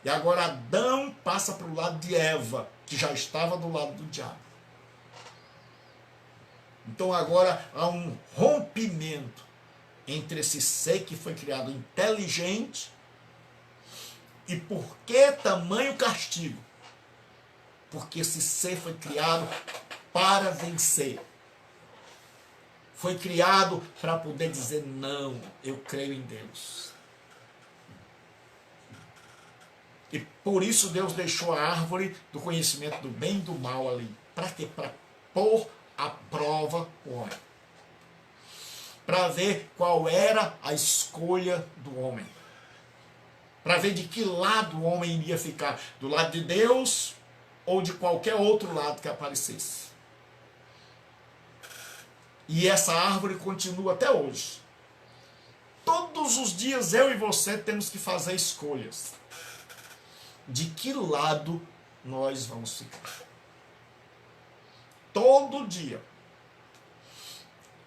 E agora Adão passa para o lado de Eva, que já estava do lado do diabo. Então agora há um rompimento entre esse ser que foi criado inteligente. E por que tamanho castigo? Porque esse ser foi criado para vencer. Foi criado para poder dizer: não, eu creio em Deus. E por isso Deus deixou a árvore do conhecimento do bem e do mal ali. Para quê? Para pôr à prova o homem. Para ver qual era a escolha do homem. Para ver de que lado o homem iria ficar. Do lado de Deus ou de qualquer outro lado que aparecesse. E essa árvore continua até hoje. Todos os dias eu e você temos que fazer escolhas. De que lado nós vamos ficar? Todo dia.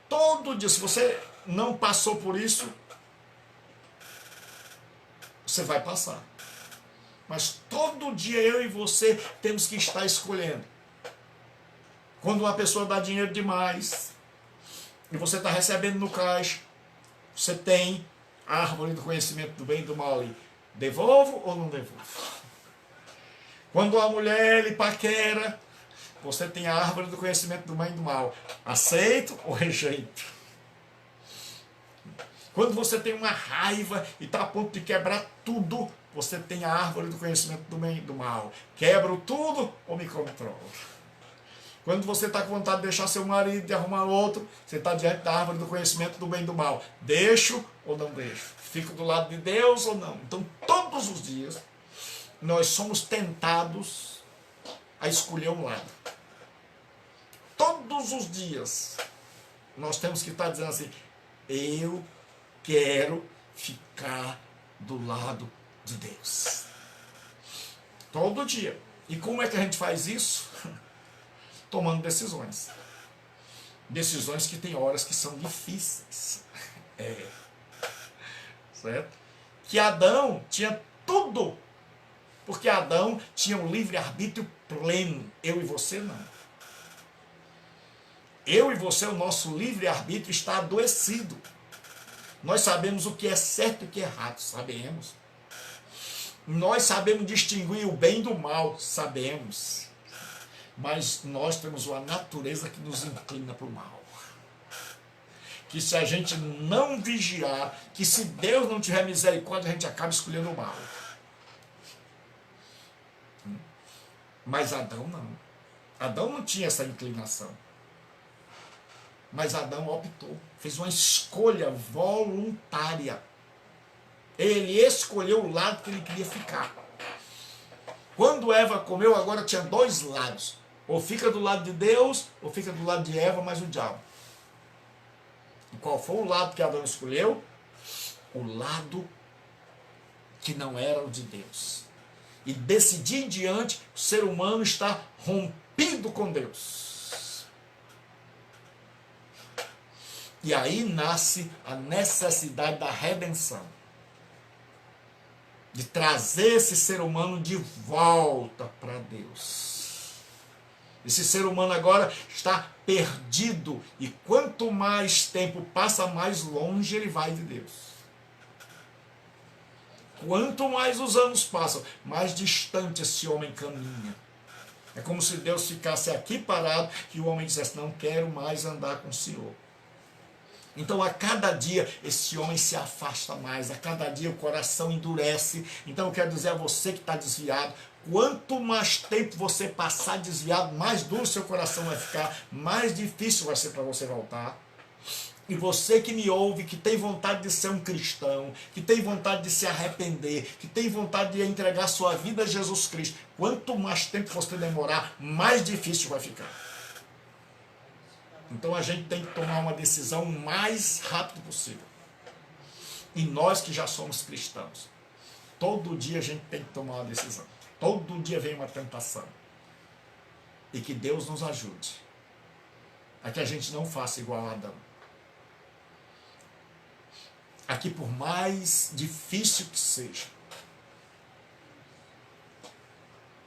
Todo dia. Se você não passou por isso, você vai passar. Mas todo dia eu e você temos que estar escolhendo. Quando uma pessoa dá dinheiro demais e você está recebendo no caixa, você tem a árvore do conhecimento do bem e do mal ali. Devolvo ou não devolvo? Quando a mulher lhe paquera, você tem a árvore do conhecimento do bem e do mal. Aceito ou rejeito? Quando você tem uma raiva e está a ponto de quebrar tudo, você tem a árvore do conhecimento do bem e do mal. Quebro tudo ou me controlo? Quando você está com vontade de deixar seu marido, de arrumar outro, você está diante da árvore do conhecimento do bem e do mal. Deixo ou não deixo? Fico do lado de Deus ou não? Então, todos os dias, nós somos tentados a escolher um lado. Todos os dias, nós temos que estar dizendo assim: eu quero ficar do lado de Deus. Todo dia. E como é que a gente faz isso? Tomando decisões. Decisões que tem horas que são difíceis. Certo? Que Adão tinha tudo. Porque Adão tinha um livre-arbítrio pleno. Eu e você não. Eu e você, o nosso livre-arbítrio está adoecido. Nós sabemos o que é certo e o que é errado, sabemos. Nós sabemos distinguir o bem do mal, sabemos. Mas nós temos uma natureza que nos inclina para o mal. Que se a gente não vigiar, que se Deus não tiver misericórdia, a gente acaba escolhendo o mal. Mas Adão não. Adão não tinha essa inclinação. Mas Adão optou, fez uma escolha voluntária. Ele escolheu o lado que ele queria ficar. Quando Eva comeu, agora tinha dois lados. Ou fica do lado de Deus, ou fica do lado de Eva, mais o diabo. E qual foi o lado que Adão escolheu? O lado que não era o de Deus. E desse dia em diante, o ser humano está rompido com Deus. E aí nasce a necessidade da redenção. De trazer esse ser humano de volta para Deus. Esse ser humano agora está perdido. E quanto mais tempo passa, mais longe ele vai de Deus. Quanto mais os anos passam, mais distante esse homem caminha. É como se Deus ficasse aqui parado e o homem dissesse, não quero mais andar com o Senhor. Então a cada dia esse homem se afasta mais, a cada dia o coração endurece. Então eu quero dizer a você que está desviado, quanto mais tempo você passar desviado, mais duro seu coração vai ficar, mais difícil vai ser para você voltar. E você que me ouve, que tem vontade de ser um cristão, que tem vontade de se arrepender, que tem vontade de entregar sua vida a Jesus Cristo, quanto mais tempo você demorar, mais difícil vai ficar. Então a gente tem que tomar uma decisão o mais rápido possível. E nós que já somos cristãos, todo dia a gente tem que tomar uma decisão. Todo dia vem uma tentação. E que Deus nos ajude a que a gente não faça igual a Adão. A que por mais difícil que seja,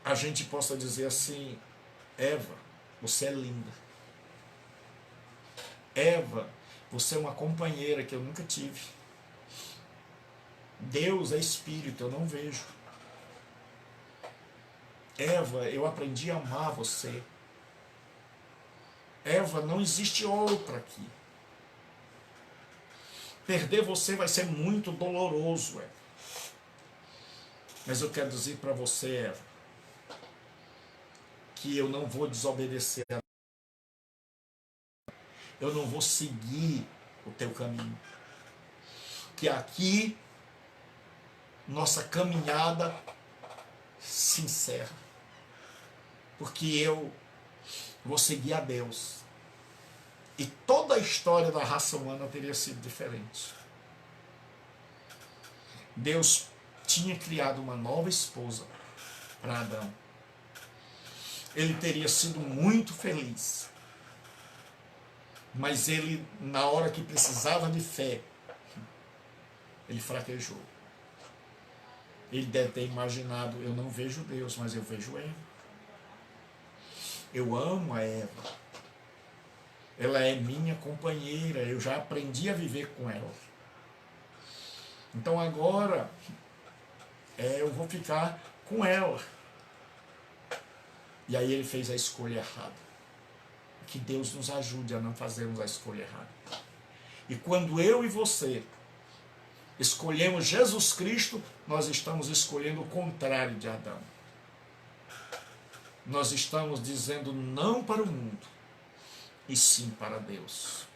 a gente possa dizer assim, Eva, você é linda. Eva, você é uma companheira que eu nunca tive. Deus é espírito, eu não vejo. Eva, eu aprendi a amar você. Eva, não existe outra aqui. Perder você vai ser muito doloroso, Eva. Mas eu quero dizer para você, Eva, que eu não vou desobedecer a eu não vou seguir o teu caminho. Que aqui nossa caminhada se encerra. Porque eu vou seguir a Deus. E toda a história da raça humana teria sido diferente. Deus tinha criado uma nova esposa para Adão. Ele teria sido muito feliz. Mas ele, na hora que precisava de fé, ele fraquejou. Ele deve ter imaginado, eu não vejo Deus, mas eu vejo Eva. Eu amo a Eva. Ela é minha companheira, eu já aprendi a viver com ela. Então agora, eu vou ficar com ela. E aí ele fez a escolha errada. Que Deus nos ajude a não fazermos a escolha errada. E quando eu e você escolhemos Jesus Cristo, nós estamos escolhendo o contrário de Adão. Nós estamos dizendo não para o mundo, e sim para Deus.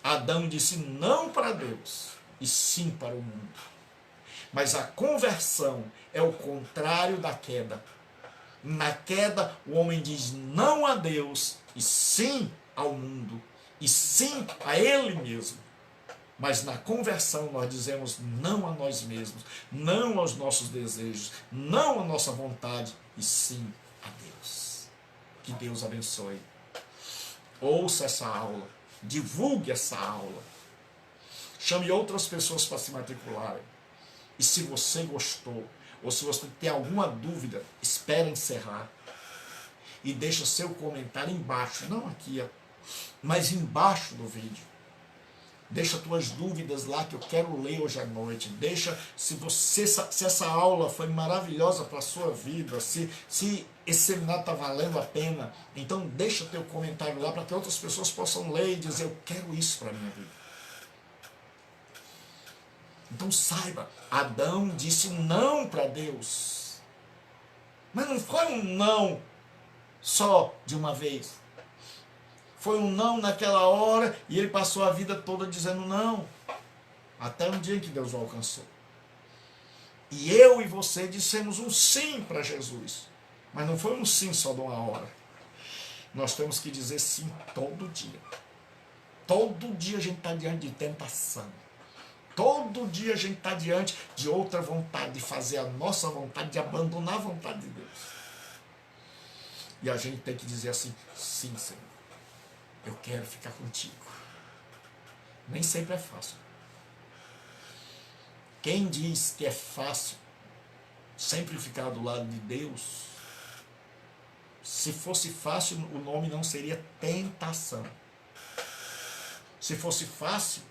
Adão disse não para Deus, e sim para o mundo. Mas a conversão é o contrário da queda. Na queda, o homem diz não a Deus, e sim ao mundo, e sim a ele mesmo. Mas na conversão nós dizemos não a nós mesmos, não aos nossos desejos, não à nossa vontade, e sim a Deus. Que Deus abençoe. Ouça essa aula, divulgue essa aula, chame outras pessoas para se matricularem. E se você gostou, ou se você tem alguma dúvida, espere encerrar. E deixa seu comentário embaixo, não aqui Mas embaixo do vídeo, deixa tuas dúvidas lá que eu quero ler hoje à noite. Deixa se essa aula foi maravilhosa para a sua vida, se esse seminário está valendo a pena. Então deixa teu comentário lá para que outras pessoas possam ler e dizer, eu quero isso para a minha vida. Então saiba, Adão disse não para Deus. Mas não foi um não só de uma vez. Foi um não naquela hora e ele passou a vida toda dizendo não. Até um dia em que Deus o alcançou. E eu e você dissemos um sim para Jesus. Mas não foi um sim só de uma hora. Nós temos que dizer sim todo dia. Todo dia a gente está diante de tentação. Todo dia a gente está diante de outra vontade, de fazer a nossa vontade, de abandonar a vontade de Deus. E a gente tem que dizer assim, sim, Senhor. Eu quero ficar contigo. Nem sempre é fácil. Quem diz que é fácil sempre ficar do lado de Deus, se fosse fácil, o nome não seria tentação. Se fosse fácil,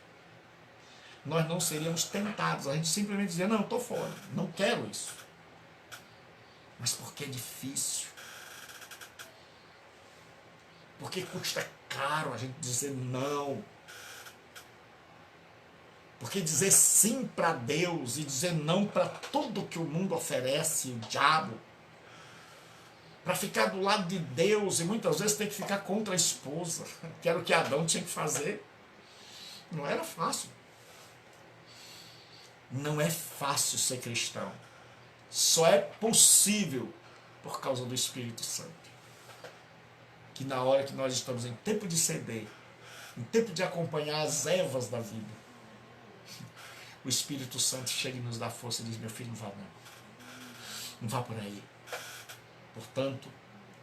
nós não seríamos tentados. A gente simplesmente dizia, não, eu estou fora, não quero isso. Mas porque é difícil. Porque custa caro a gente dizer não. Porque dizer sim para Deus e dizer não para tudo que o mundo oferece, o diabo, para ficar do lado de Deus, e muitas vezes tem que ficar contra a esposa, que era o que Adão tinha que fazer, não era fácil. Não é fácil ser cristão. Só é possível por causa do Espírito Santo. Que na hora que nós estamos em tempo de ceder, em tempo de acompanhar as ervas da vida, o Espírito Santo chega e nos dá força e diz, meu filho, não vá não. Não vá por aí. Portanto,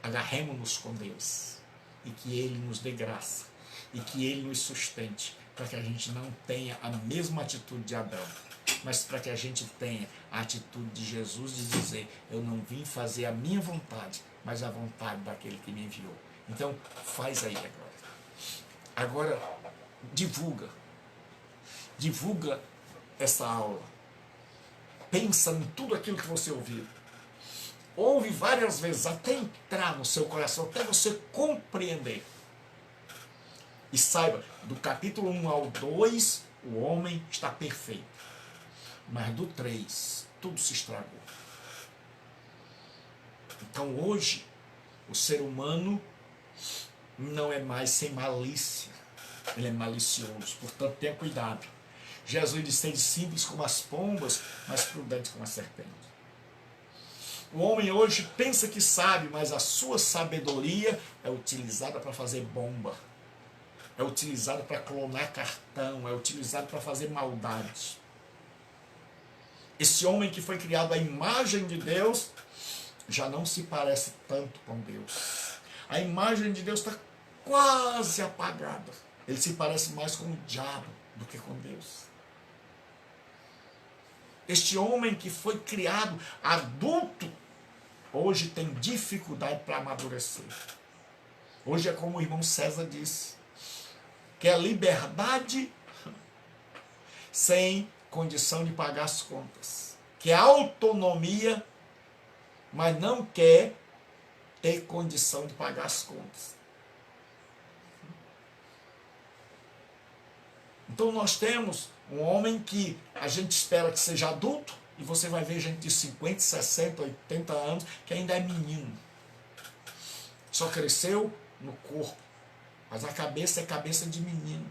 agarremos-nos com Deus. E que Ele nos dê graça. E que Ele nos sustente. Para que a gente não tenha a mesma atitude de Adão. Mas para que a gente tenha a atitude de Jesus de dizer, eu não vim fazer a minha vontade, mas a vontade daquele que me enviou. Então, faz aí agora. Agora, divulga. Divulga essa aula. Pensa em tudo aquilo que você ouviu. Ouve várias vezes, até entrar no seu coração, até você compreender. E saiba, do capítulo 1 ao 2, o homem está perfeito. Mas do 3, tudo se estragou. Então hoje, o ser humano não é mais sem malícia. Ele é malicioso, portanto tenha cuidado. Jesus disse, sede simples como as pombas, mas prudentes como a serpente. O homem hoje pensa que sabe, mas a sua sabedoria é utilizada para fazer bomba. É utilizada para clonar cartão, é utilizada para fazer maldade. Esse homem que foi criado à imagem de Deus, já não se parece tanto com Deus. A imagem de Deus está quase apagada. Ele se parece mais com o diabo do que com Deus. Este homem que foi criado adulto, hoje tem dificuldade para amadurecer. Hoje é como o irmão César disse, que é liberdade sem condição de pagar as contas. Que é autonomia, mas não quer ter condição de pagar as contas. Então nós temos um homem que a gente espera que seja adulto, e você vai ver gente de 50, 60, 80 anos que ainda é menino. Só cresceu no corpo, mas a cabeça é cabeça de menino.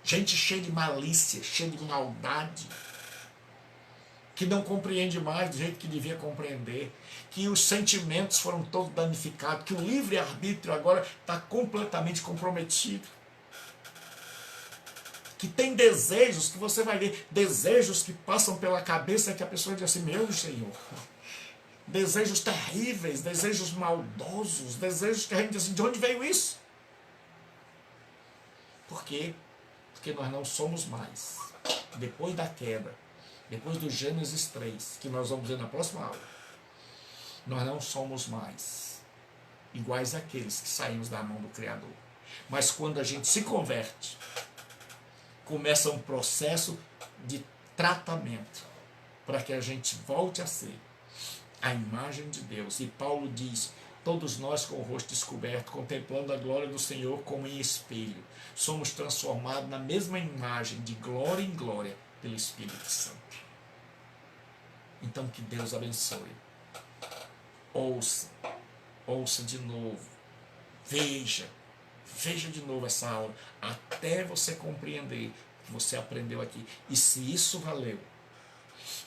Gente cheia de malícia, cheia de maldade, que não compreende mais do jeito que devia compreender, que os sentimentos foram todos danificados, que o livre-arbítrio agora está completamente comprometido. Que tem desejos, que você vai ver, desejos que passam pela cabeça que a pessoa diz assim, meu Senhor, desejos terríveis, desejos maldosos, desejos que a gente diz assim, de onde veio isso? Por quê? Porque nós não somos mais, depois da queda, depois do Gênesis 3, que nós vamos ver na próxima aula, nós não somos mais iguais àqueles que saímos da mão do Criador. Mas quando a gente se converte, começa um processo de tratamento para que a gente volte a ser a imagem de Deus. E Paulo diz: todos nós com o rosto descoberto, contemplando a glória do Senhor como em espelho, somos transformados na mesma imagem, de glória em glória, pelo Espírito Santo. Então que Deus abençoe. Ouça de novo, veja de novo essa aula, até você compreender que você aprendeu aqui. E se isso valeu,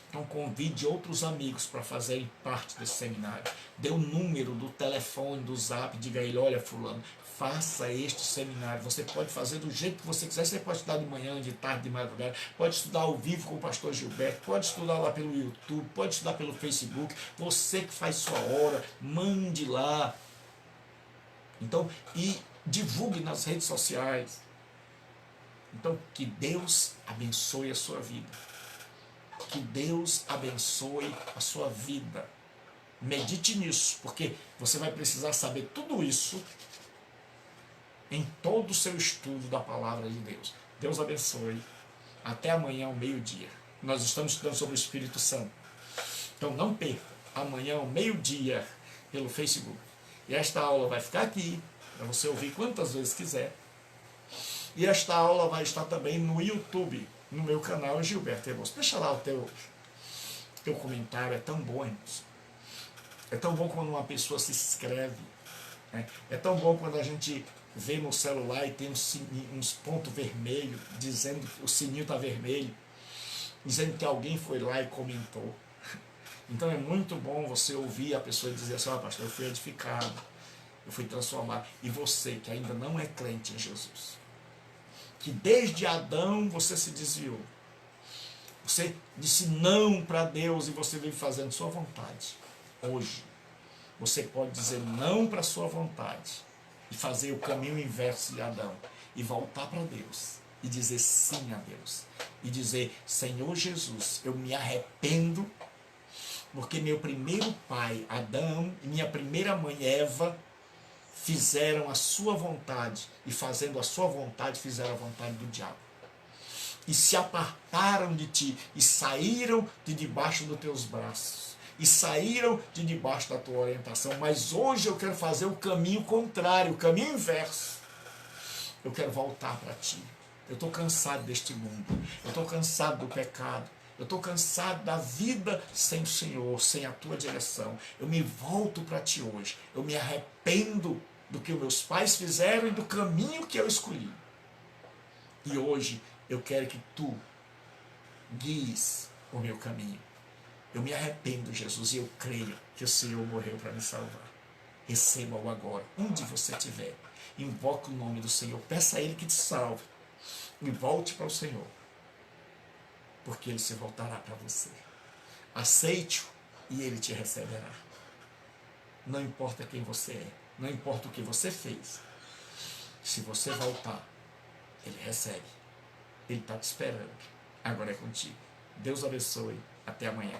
então convide outros amigos para fazerem parte desse seminário. Dê o número do telefone, do zap, diga a ele: olha, fulano, faça este seminário. Você pode fazer do jeito que você quiser. Você pode estudar de manhã, de tarde, de madrugada, pode estudar ao vivo com o pastor Gilberto, pode estudar lá pelo YouTube, pode estudar pelo Facebook. Você que faz sua hora, mande lá. Então, e divulgue nas redes sociais. Então, que Deus abençoe a sua vida. Que Deus abençoe a sua vida. Medite nisso, porque você vai precisar saber tudo isso em todo o seu estudo da palavra de Deus. Deus abençoe. Até amanhã ao meio-dia. Nós estamos estudando sobre o Espírito Santo. Então não perca. Amanhã ao meio-dia pelo Facebook. E esta aula vai ficar aqui para você ouvir quantas vezes quiser. E esta aula vai estar também no YouTube, no meu canal Gilberto Rebouças. Deixa lá o teu comentário, é tão bom, irmãos. É tão bom quando uma pessoa se inscreve. Né? É tão bom quando a gente vê no celular e tem uns pontos vermelhos, dizendo que o sininho está vermelho, dizendo que alguém foi lá e comentou. Então é muito bom você ouvir a pessoa dizer assim: pastor, eu fui edificado, eu fui transformado. E você que ainda não é crente em Jesus, que desde Adão você se desviou, você disse não para Deus e você vive fazendo sua vontade. Hoje, você pode dizer não para sua vontade e fazer o caminho inverso de Adão e voltar para Deus e dizer sim a Deus e dizer: Senhor Jesus, eu me arrependo porque meu primeiro pai, Adão, e minha primeira mãe, Eva, fizeram a sua vontade, e fazendo a sua vontade, fizeram a vontade do diabo. E se apartaram de ti, e saíram de debaixo dos teus braços, e saíram de debaixo da tua orientação. Mas hoje eu quero fazer o caminho contrário, o caminho inverso. Eu quero voltar para ti. Eu estou cansado deste mundo, eu estou cansado do pecado, eu estou cansado da vida sem o Senhor, sem a tua direção. Eu me volto para ti hoje, eu me arrependo do que meus pais fizeram e do caminho que eu escolhi. E hoje eu quero que tu guies o meu caminho. Eu me arrependo, Jesus, e eu creio que o Senhor morreu para me salvar. Receba-o agora, onde você estiver. Invoque o nome do Senhor, peça a Ele que te salve. E volte para o Senhor, porque Ele se voltará para você. Aceite-o e Ele te receberá. Não importa quem você é, não importa o que você fez. Se você voltar, Ele recebe. Ele está te esperando. Agora é contigo. Deus abençoe. Até amanhã.